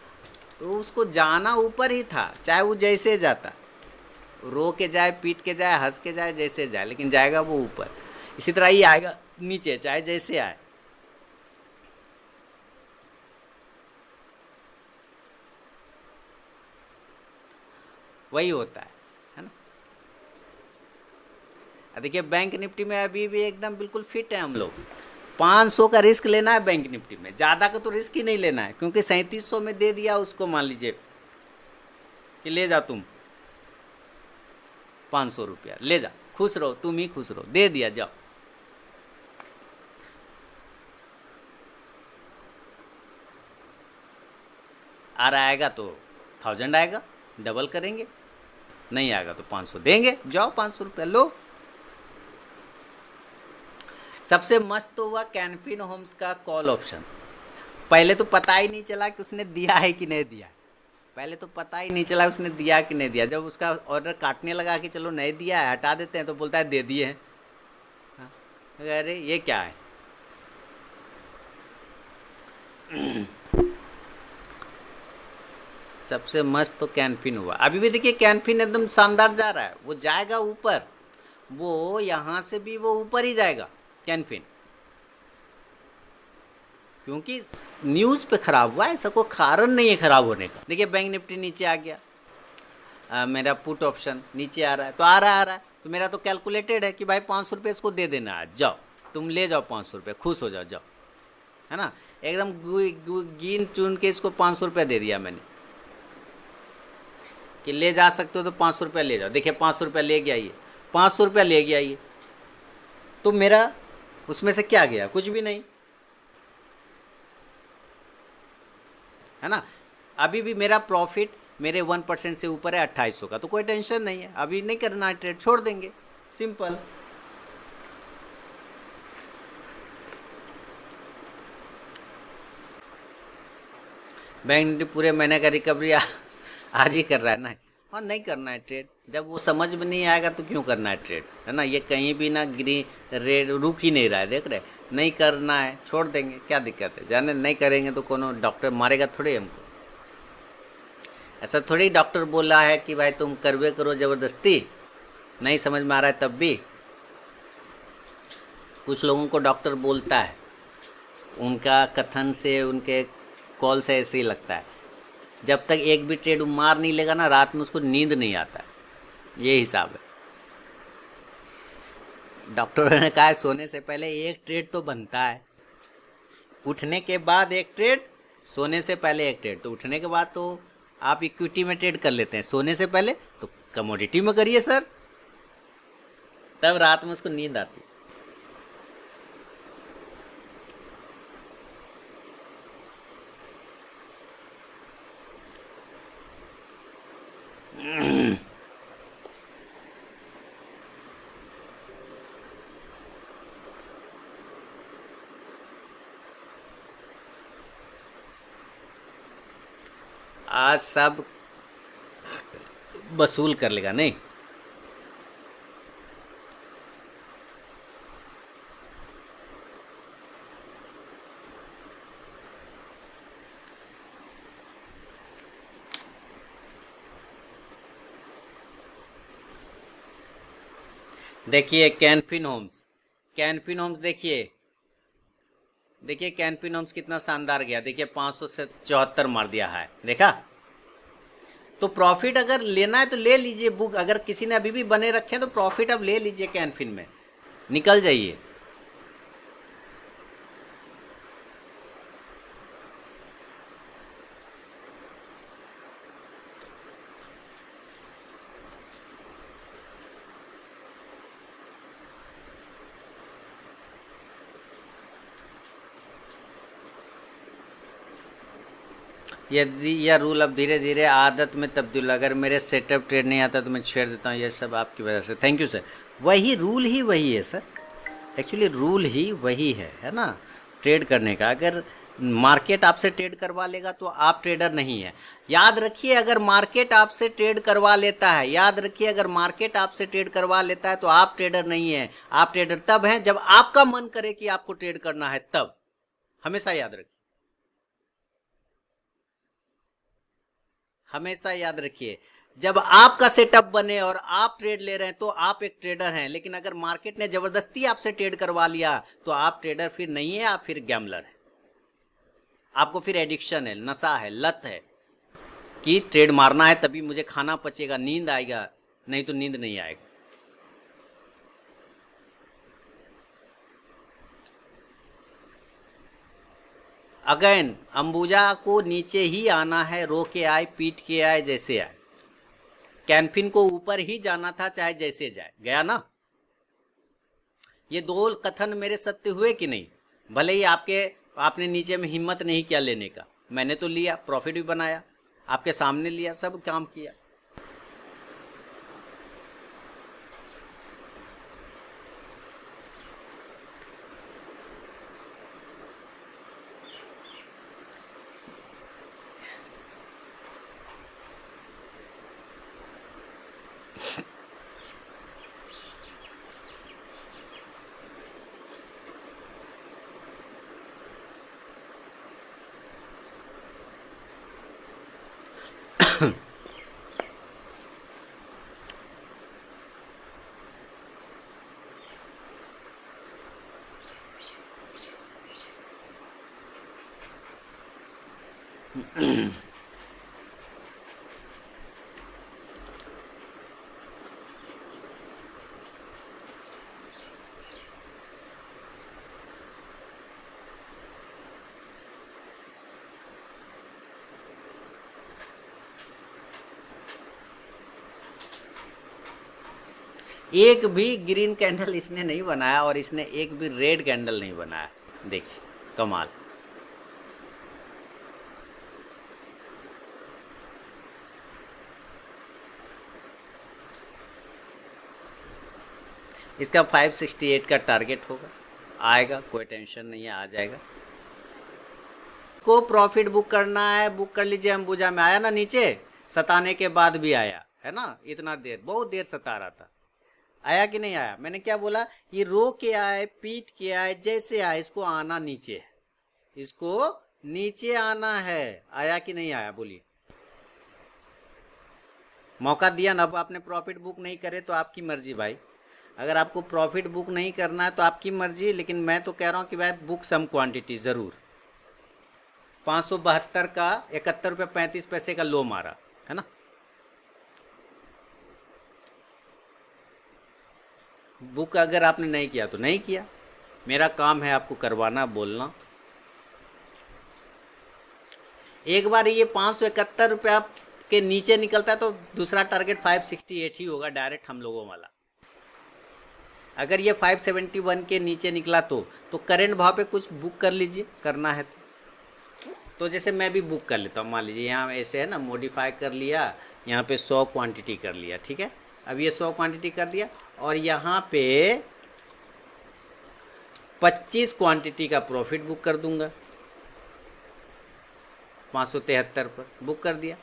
तो उसको जाना ऊपर ही था, चाहे वो जैसे जाता, रो के जाए, पीट के जाए, हंस के जाए, जैसे जाए, लेकिन जाएगा वो ऊपर। इसी तरह ही आएगा नीचे, चाहे जैसे आए। वही होता है। देखिए बैंक निफ्टी में अभी भी एकदम बिल्कुल फिट है हम लोग। 500 का रिस्क लेना है बैंक निफ्टी में, ज़्यादा का तो रिस्क ही नहीं लेना है, क्योंकि 3700 में दे दिया उसको, मान लीजिए कि ले जा तुम 500 रुपया, ले जा, खुश रहो, तुम ही खुश रहो, दे दिया, जाओ। आ रहा आएगा तो 1000 आएगा, डबल करेंगे, नहीं आएगा तो 500 देंगे, जाओ 500 रुपया लो। सबसे मस्त तो हुआ कैनफिन होम्स का कॉल ऑप्शन। पहले तो पता ही नहीं चला कि उसने दिया है कि नहीं दिया, पहले तो पता ही नहीं चला उसने दिया कि नहीं दिया। जब उसका ऑर्डर काटने लगा कि चलो नहीं दिया है, हटा देते हैं, तो बोलता है दे दिए हैं। हाँ, अरे ये क्या है। सबसे मस्त तो कैनफिन हुआ। अभी भी देखिए कैनफिन एकदम शानदार जा रहा है, वो जाएगा ऊपर, वो यहाँ से भी वो ऊपर ही जाएगा कैनफिन, क्योंकि न्यूज़ पे खराब हुआ है, ऐसा कोई कारण नहीं है खराब होने का। देखिए बैंक निफ्टी नीचे आ गया, मेरा पुट ऑप्शन नीचे आ रहा है, तो आ रहा है तो मेरा तो कैलकुलेटेड है कि भाई 500 रुपये इसको दे देना है, जाओ तुम ले जाओ 500 रुपये, खुश हो जाओ, जाओ, है ना। एकदम गिन चुन के इसको 500 रुपये दे दिया मैंने कि ले जा सकते हो तो 500 रुपये ले जाओ। देखिए 500 रुपये ले गया ये, 500 रुपये ले गया ये, तो मेरा उसमें से क्या गया, कुछ भी नहीं, है ना। अभी भी मेरा प्रॉफिट मेरे 1% से ऊपर है 2800 का, तो कोई टेंशन नहीं है, अभी नहीं करना है ट्रेड, छोड़ देंगे, सिंपल। बैंक निफ्टी पूरे महीने का रिकवरी आज ही कर रहा है ना, और नहीं करना है ट्रेड, जब वो समझ में नहीं आएगा तो क्यों करना है ट्रेड, है ना। ये कहीं भी ना ग्रीन रेड रुक ही नहीं रहा है, देख रहे, नहीं करना है, छोड़ देंगे, क्या दिक्कत है, जाने नहीं करेंगे तो कोनो डॉक्टर मारेगा थोड़े हमको, ऐसा थोड़ी डॉक्टर बोला है कि भाई तुम करवे करो ज़बरदस्ती, नहीं समझ में आ रहा है तब भी। कुछ लोगों को डॉक्टर बोलता है, उनका कथन से, उनके कॉल से ऐसे ही लगता है, जब तक एक भी ट्रेड मार नहीं लेगा ना, रात में उसको नींद नहीं आता है, ये हिसाब है। डॉक्टरों ने कहा है सोने से पहले एक ट्रेड तो बनता है, उठने के बाद एक ट्रेड, सोने से पहले एक ट्रेड, तो उठने के बाद तो आप इक्विटी में ट्रेड कर लेते हैं, सोने से पहले तो कमोडिटी में करिए सर, तब रात में उसको नींद आती है। आज सब वसूल कर लेगा नहीं। देखिए कैनफिन होम्स, कैनफिन होम्स देखिए, देखिए कैनफिन होम्स कितना शानदार गया, देखिए 500 से 74 मार दिया है, देखा। तो प्रॉफिट अगर लेना है तो ले लीजिए बुक, अगर किसी ने अभी भी बने रखे हैं तो प्रॉफिट अब ले लीजिए, कैनफिन में निकल जाइए। यदि यह रूल अब धीरे धीरे आदत में तब्दील, अगर मेरे सेटअप ट्रेड नहीं आता तो मैं छेड़ देता हूँ, ये सब आपकी वजह से। Thank you sir. वही रूल ही वही है सर, एक्चुअली रूल ही वही है ना, ट्रेड करने का। अगर मार्केट आपसे ट्रेड करवा लेगा तो आप ट्रेडर नहीं है, याद रखिए। अगर मार्केट आपसे ट्रेड करवा लेता है, याद रखिए, अगर मार्केट आपसे ट्रेड करवा लेता है तो आप ट्रेडर नहीं है। आप ट्रेडर तब हैं जब आपका मन करे कि आपको ट्रेड करना है, तब, हमेशा याद रखिए, हमेशा याद रखिए। जब आपका सेटअप बने और आप ट्रेड ले रहे हैं तो आप एक ट्रेडर हैं, लेकिन अगर मार्केट ने जबरदस्ती आपसे ट्रेड करवा लिया तो आप ट्रेडर फिर नहीं है, आप फिर गैम्बलर है। आपको फिर एडिक्शन है, नशा है, लत है कि ट्रेड मारना है तभी मुझे खाना पचेगा, नींद आएगा, नहीं तो नींद नहीं आएगा। अगेन अंबुजा को नीचे ही आना है, रो के आए पीट के आए जैसे आए। कैनफिन को ऊपर ही जाना था चाहे जैसे जाए, गया ना। ये दो कथन मेरे सत्य हुए कि नहीं? भले ही आपने नीचे में हिम्मत नहीं किया लेने का, मैंने तो लिया, प्रॉफिट भी बनाया, आपके सामने लिया, सब काम किया। एक भी ग्रीन कैंडल इसने नहीं बनाया और इसने एक भी रेड कैंडल नहीं बनाया। देखिए कमाल। इसका 568 का टारगेट होगा, आएगा, कोई टेंशन नहीं है, आ जाएगा। को प्रॉफिट बुक करना है, बुक कर लीजिए। अंबुजा में आया ना नीचे, सताने के बाद भी आया है ना, इतना देर, बहुत देर सता रहा था, आया कि नहीं आया? मैंने क्या बोला, ये रो के आए पीट के आए जैसे आए, इसको आना नीचे है, इसको नीचे आना है। आया कि नहीं आया बोलिए? मौका दिया ना। अब आपने प्रॉफिट बुक नहीं करे तो आपकी मर्जी भाई, अगर आपको प्रॉफिट बुक नहीं करना है तो आपकी मर्जी, लेकिन मैं तो कह रहा हूँ कि भाई बुक सम क्वांटिटी ज़रूर। 572 का 71 रुपये 35 पैसे का लो मारा है ना। बुक अगर आपने नहीं किया तो नहीं किया, मेरा काम है आपको करवाना, बोलना। एक बार ये 571 रुपया के नीचे निकलता है तो दूसरा टारगेट 568 ही होगा डायरेक्ट हम लोगों वाला। अगर ये 571 के नीचे निकला तो करेंट भाव पे कुछ बुक कर लीजिए, करना है तो जैसे मैं भी बुक कर लेता हूँ। मान लीजिए यहाँ ऐसे है ना, मॉडिफाई कर लिया, यहाँ पे 100 क्वांटिटी कर लिया, ठीक है। अब ये 100 क्वांटिटी कर दिया और यहाँ पे 25 क्वांटिटी का प्रॉफिट बुक कर दूंगा, 573 पर बुक कर दिया।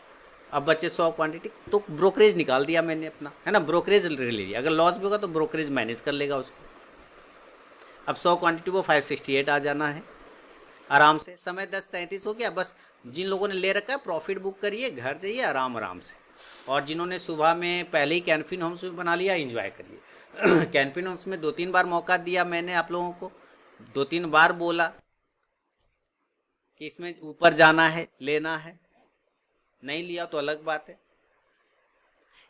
अब बचे 100 क्वांटिटी, तो ब्रोकरेज निकाल दिया मैंने अपना, है ना, ब्रोकरेज ले लिया। अगर लॉस भी होगा तो ब्रोकरेज मैनेज कर लेगा उसको। अब 100 क्वांटिटी वो 568 आ जाना है आराम से। समय 10:33 हो गया। बस जिन लोगों ने ले रखा है प्रॉफिट बुक करिए, घर जाइए आराम से। और जिन्होंने सुबह में पहले ही कैनफिन होम्स में बना लिया, एंजॉय करिए। कैनफिन होम्स में 2-3 बार मौका दिया मैंने आप लोगों को, 2-3 बार बोला कि इसमें ऊपर जाना है, लेना है, नहीं लिया तो अलग बात है।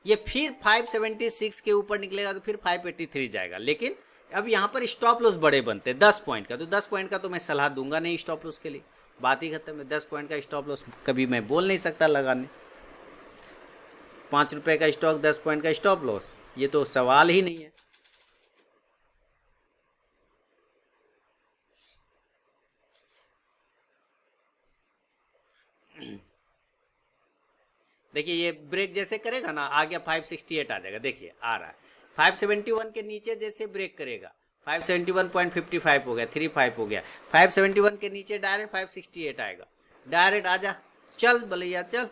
ये फिर 576 के ऊपर निकलेगा तो फिर 583 जाएगा, लेकिन अब यहाँ पर स्टॉप लॉस बड़े बनते हैं 10 पॉइंट का, तो 10 पॉइंट का तो मैं सलाह दूंगा नहीं स्टॉप लॉस के लिए, बात ही खत्म है। 10 पॉइंट का स्टॉप लॉस कभी मैं बोल नहीं सकता लगाने। 5 रुपये का स्टॉक, 10 पॉइंट का स्टॉप लॉस, ये तो सवाल ही नहीं है। देखिए ये ब्रेक जैसे करेगा ना, आ गया 568 आ जाएगा, देखिए आ रहा है। 571 के नीचे जैसे ब्रेक करेगा, 571.55 हो गया, 35 हो गया। 571 के नीचे डायरेक्ट 568 आएगा, डायरेक्ट आजा, चल भैया चल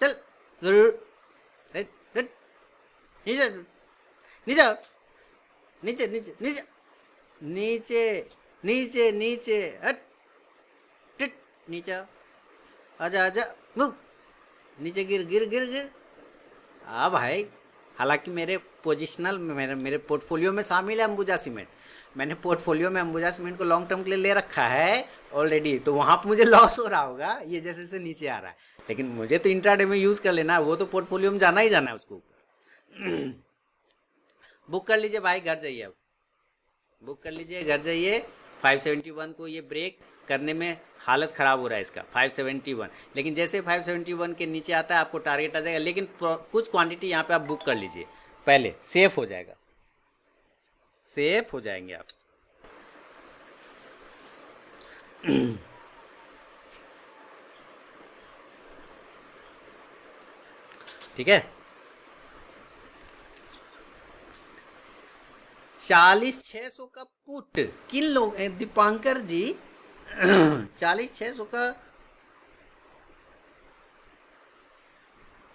चल, नीचे नीचे नीचे नीचे नीचे नीचे नीचे नीचे, हट टिट नीचे, आजा आजा, नीचे गिर गिर गिर गिर। हाँ भाई, हालांकि मेरे पोजिशनल मेरे पोर्टफोलियो में शामिल है अंबुजा सीमेंट, मैंने पोर्टफोलियो में अंबुजा सीमेंट को लॉन्ग टर्म के लिए ले रखा है ऑलरेडी, तो वहाँ पर मुझे लॉस हो रहा होगा ये जैसे जैसे नीचे आ रहा है, लेकिन मुझे तो इंट्राडे में यूज़ कर लेना है, वो तो पोर्टफोलियो में जाना ही जाना है उसको ऊपर। बुक कर लीजिए भाई, घर जाइए, अब बुक कर लीजिए, घर जाइए। 571 को ये ब्रेक करने में हालत ख़राब हो रहा है इसका 571, लेकिन जैसे 571 के नीचे आता है आपको टारगेट आ जाएगा, लेकिन कुछ क्वांटिटी यहाँ पे आप बुक कर लीजिए, पहले सेफ हो जाएगा, सेफ हो जाएंगे आप। ठीक है, 40,600 का पुट किन लोग, दीपांकर जी 40,600 का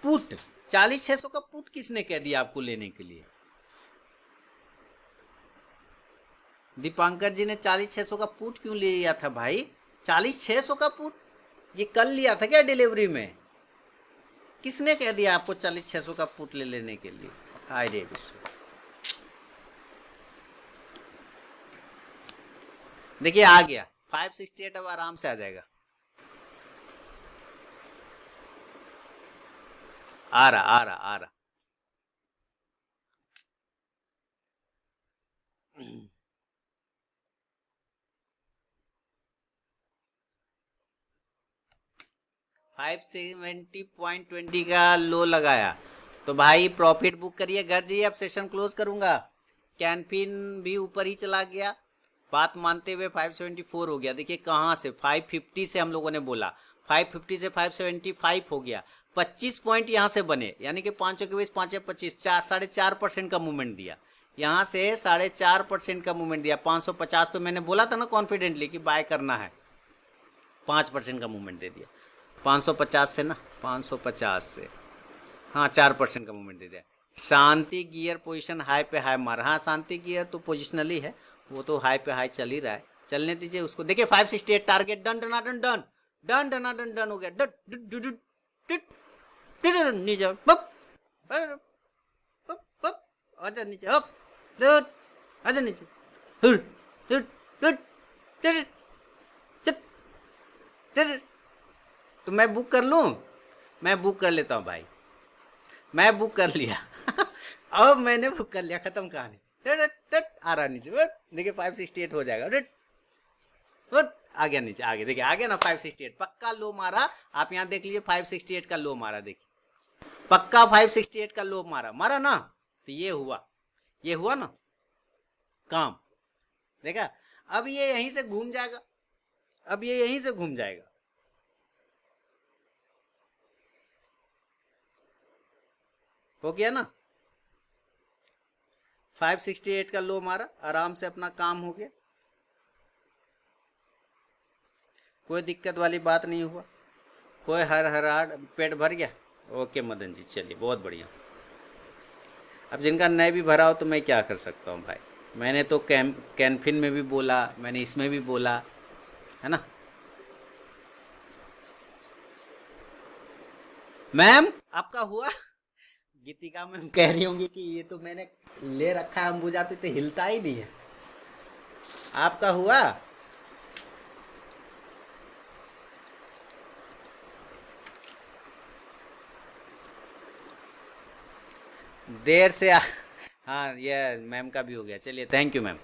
पुट, 40,600 का पुट किसने कह दिया आपको लेने के लिए? दीपांकर जी ने 40,600 का पुट क्यों ले लिया था भाई? 40,600 का पुट ये कल लिया था क्या डिलीवरी में? किसने कह दिया आपको 40,600 का पुट ले लेने के लिए? हाय रे विश्व। देखिए आ गया 568, अब आराम से आ जाएगा, आ रहा आ रहा आ रहा। $570.20 का लो लगाया तो भाई प्रॉफिट बुक करिए घर जी, अब सेशन क्लोज करूंगा। कैनफिन भी ऊपर ही चला गया, बात मानते हुए 574 हो गया। देखिए कहाँ से 550 से हम लोगों ने बोला, 550 से 575 हो गया, 25 पॉइंट यहाँ से बने, यानी कि 5 के बीच 5 25, 4.5% का मूवमेंट दिया, यहाँ से 4.5% का मूवमेंट दिया। 550 पे मैंने बोला था ना कॉन्फिडेंटली कि बाय करना है, 5% का मूवमेंट दे दिया। 550 से ना, 550 से हाँ 4% का मूवमेंट दे दिया। शांति गियर पोजीशन हाई पे हाई मारा, हाँ शांति गियर तो पोजिशनली है, वो तो हाई पे हाई चल ही रहा है, चलने दीजिए उसको। देखिए 568 target done done done done done done done done हो गया, नीचे आजा, नीचे आजा, नीचे तो मैं बुक कर लूँ, मैं बुक कर लेता हूँ भाई, मैं बुक कर लिया अब मैंने बुक कर लिया, खत्म कहानी। आ रहा नीचे, देखिए 568 हो जाएगा, आ गया नीचे, आ गया, देखिए आ गया ना 568, पक्का लो मारा। आप यहाँ देख लीजिए 568 का लो मारा, देखिए पक्का 568 का लो मारा, मारा ना, तो ये हुआ ना काम, देखा। अब ये यहीं से घूम जाएगा, अब ये यहीं से घूम जाएगा, हो गया ना। 568 का लो मारा, आराम से अपना काम हो गया, कोई दिक्कत वाली बात नहीं हुआ, कोई हर पेट भर गया। ओके मदन जी, चलिए बहुत बढ़िया। अब जिनका नए भी भरा हो तो मैं क्या कर सकता हूँ भाई, मैंने तो कैनफिन में भी बोला, मैंने इसमें भी बोला है ना। मैम आपका हुआ? गीतिका मैम कह रही होंगी कि ये तो मैंने ले रखा है अंबुजा, तो हिलता ही नहीं है, आपका हुआ? देर से हाँ ये मैम का भी हो गया, चलिए थैंक यू मैम।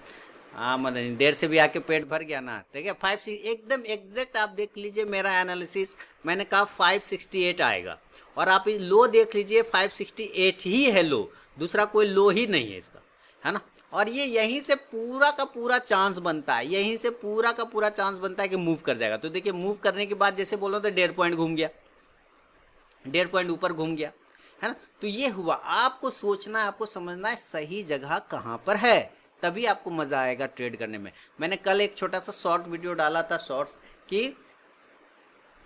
हाँ मदन, देर से भी आके पेट भर गया ना। देखिए 5 एकदम एग्जैक्ट आप देख लीजिए मेरा एनालिसिस, मैंने कहा 568 आएगा, और आप लो देख लीजिए 568 ही है लो, दूसरा कोई लो ही नहीं है इसका, है ना। और ये यहीं से पूरा का पूरा चांस बनता है, यहीं से पूरा का पूरा चांस बनता है कि मूव कर जाएगा। तो देखिए मूव करने के बाद जैसे बोलो तो 1.5 पॉइंट घूम गया, 1.5 पॉइंट ऊपर घूम गया, है ना। तो ये हुआ, आपको सोचना है, आपको समझना है सही जगह कहाँ पर है, तभी आपको मज़ा आएगा ट्रेड करने में। मैंने कल एक छोटा सा शॉर्ट वीडियो डाला था, शॉर्ट्स, कि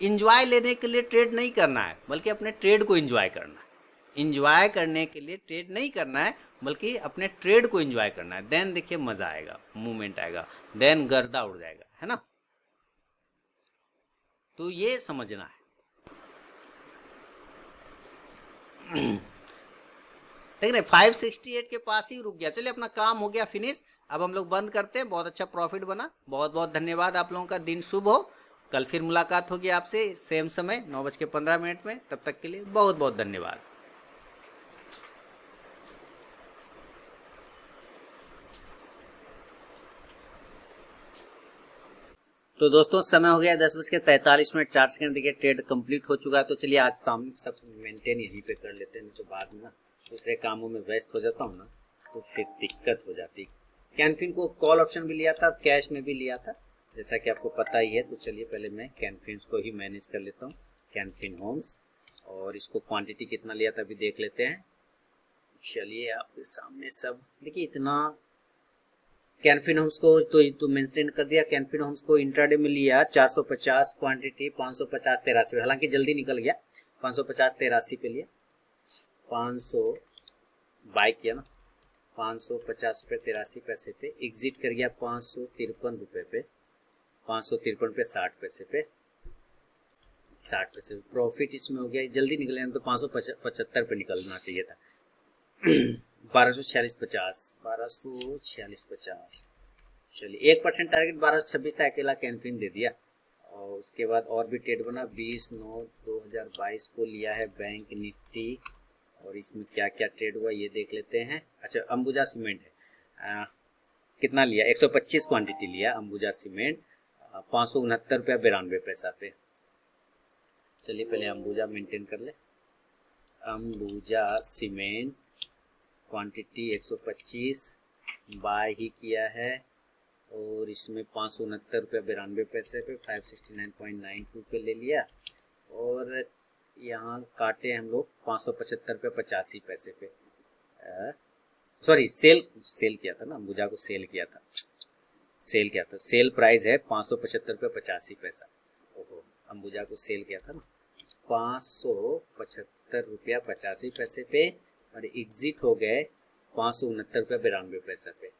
इंजॉय लेने के लिए ट्रेड नहीं करना है, बल्कि अपने ट्रेड को इंजॉय करना है। इंजॉय करने के लिए ट्रेड नहीं करना है, बल्कि अपने ट्रेड को इंजॉय करना है, देन देखिए मज़ा आएगा, मूवमेंट आएगा, देन गर्दा उड़ जाएगा, है ना। तो ये समझना है। देख रहे 568 के पास ही रुक गया, चलिए अपना काम हो गया फिनिश। अब हम लोग बंद करते हैं, बहुत अच्छा प्रॉफिट बना, बहुत बहुत धन्यवाद। आप लोगों का दिन शुभ हो, कल फिर मुलाकात होगी आपसे सेम समय 9:15 में, तब तक के लिए बहुत बहुत धन्यवाद। तो दोस्तों समय हो गया 10:43 देखिए ट्रेड कंप्लीट हो चुका है। तो चलिए आज शाम सब मेंटेन यहीं पे कर लेते हैं, नहीं तो बाद में ना दूसरे कामों में व्यस्त हो जाता हूँ ना, तो फिर दिक्कत हो जाती। कैनफिन को कॉल ऑप्शन भी लिया था, कैश में भी लिया था, जैसा कि आपको पता ही है। तो चलिए पहले मैं कैनफिन को ही मैनेज कर लेता हूँ, कैनफिन होम्स, और इसको क्वांटिटी कितना लिया था अभी देख लेते हैं। चलिए आपके सामने सब देखिए, इतना कैनफिन होम्स को तो मेंटेन कर दिया। कैनफिन होम्स को इंट्राडे में लिया 450 क्वांटिटी 550 83, हालांकि जल्दी निकल गया। 550 83 पे लिया, 500 बाय किया ना, 550 रुपये 83 पैसे पे एग्जिट कर गया। 553 रुपये पे, 553 पे 60 पैसे पे, 60 पैसे प्रॉफिट इसमें हो गया। जल्दी निकले तो 575 पे निकलना चाहिए था। 1246.50 चलिए 1% टारगेट 1226 था, अकेला कैनफिन दे दिया। और उसके बाद और भी ट्रेड बना। 20/9/2022 को लिया है बैंक निफ्टी, और इसमें क्या क्या ट्रेड हुआ ये देख लेते हैं। अच्छा, अंबुजा सीमेंट है, कितना लिया 125 क्वांटिटी लिया अंबुजा सीमेंट, 569.92 पे। चलिए पहले अंबुजा मेंटेन कर ले। अंबुजा सीमेंट क्वांटिटी 125 बाय ही किया है, और इसमें 569.92 पे 569.92 पे ले लिया। और यहाँ काटे हम लोग 575.85 पे। सॉरी सेल किया था ना, अंबुजा को सेल किया था, सेल प्राइस है 575.85। ओहो, अंबुजा को सेल किया था ना 575.85 पे, और एग्जिट हो गए 569.92 पे,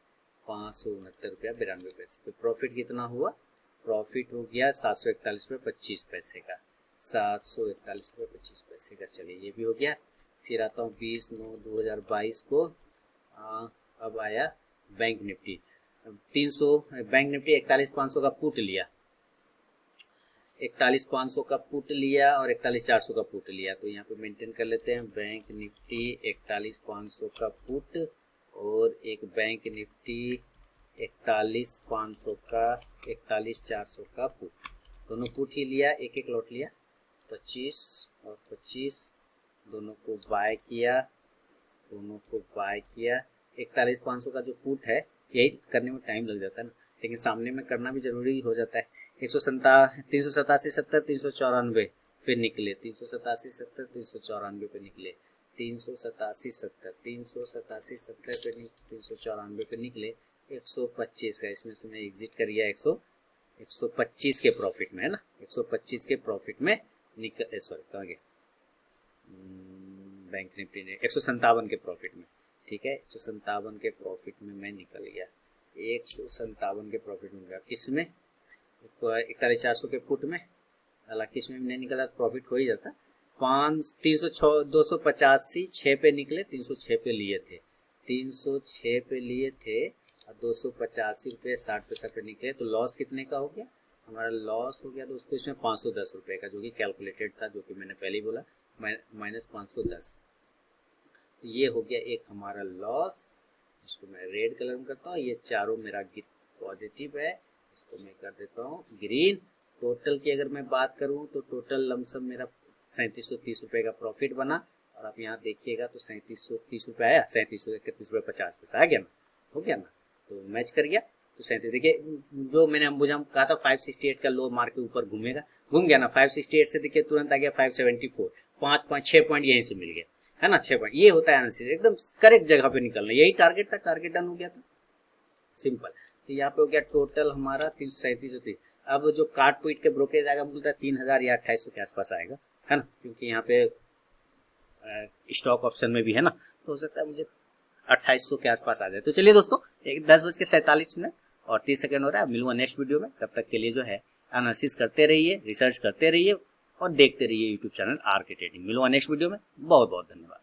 569.92 पे। प्रॉफिट कितना हुआ? प्रॉफिट हो गया 741.25 का, 741.25 का। चलिए ये भी हो गया। फिर आता हूँ 20/9/2022 को। अब आया बैंक निफ्टी 300, बैंक निफ्टी 41,500 का पुट लिया, 41,500 का पुट लिया और 41,400 का पुट लिया। तो यहाँ पे मेंटेन कर लेते हैं बैंक निफ्टी 41,500 का पुट, और एक बैंक निफ्टी 41,500 का 41,400 का पुट, दोनों पुट ही लिया, एक एक लॉट लिया, 25 और 25 दोनों को बाय किया, 41,500 का जो पुट है, यही करने में टाइम लग जाता है ना, लेकिन सामने में करना भी जरूरी हो जाता है। 387.70 394 पे निकले, 387.70 394 पे निकले, 387.70 394 पे निकले 125 का। इसमें से मैं एग्जिट कर गया 125 के प्रॉफिट में, है ना, 125 के प्रॉफिट में निकल, सॉरी कहाँ गया, बैंक निफ्टी ने 157 के प्रॉफिट में, ठीक है, 157 के प्रॉफिट में मैं निकल गया, 157 के प्रॉफिट में गया। किसमें? 41,400 के पुट में, हालांकि इसमें नहीं निकला तो प्रॉफिट हो ही जाता। 285 6 पे निकले, 306 पे लिए थे, 306 पे लिए थे, और 285 रुपये 60 पैसा पे निकले। तो लॉस कितने का हो गया? हमारा लॉस हो गया दोस्तों इसमें 510 रुपये का, जो कि कैलकुलेटेड था, जो कि मैंने पहले ही बोला, -510। तो ये हो गया एक हमारा लॉस। इसको मैं रेड कलर में करता हूँ, ये चारों मेरा पॉजिटिव है, इसको मैं कर देता हूँ ग्रीन। टोटल की अगर मैं बात करूँ तो टोटल लमसम मेरा 3730 रुपये का प्रॉफिट बना, और आप यहाँ देखिएगा तो 3730 रुपये आया, 3731.50 आ गया ना, हो गया ना, तो मैच कर गया। तो 37, देखिए जो मैंने अंबुजा में कहा था 568 का लो मार के ऊपर घूमेगा, घूम गया ना, 568 से देखिए तुरंत आ गया 574, 6 पॉइंट यहीं से मिल गया, है ना, 6 पॉइंट। ये होता है एनालिसिस, एकदम करेक्ट जगह पे निकलना, यही टारगेट था, टारगेट डन हो गया था, सिंपल। तो यहाँ पे हो गया टोटल हमारा 337 होती। अब जो काट पीट के ब्रोकेज आएगा बोलता है 3,000 या 2800 के आसपास आएगा, है ना, क्योंकि यहाँ पे स्टॉक ऑप्शन में भी है ना, तो हो सकता है मुझे 2800 के आसपास आ जाए। तो चलिए दोस्तों, 10:47 और 30 सेकंड हो रहा है, मिलूंगा नेक्स्ट वीडियो में। तब तक के लिए जो है एनालिसिस करते रहिए, रिसर्च करते रहिए, और देखते रहिए यूट्यूब चैनल आर के ट्रेडिंग। मिलूंगा नेक्स्ट वीडियो में, बहुत बहुत धन्यवाद।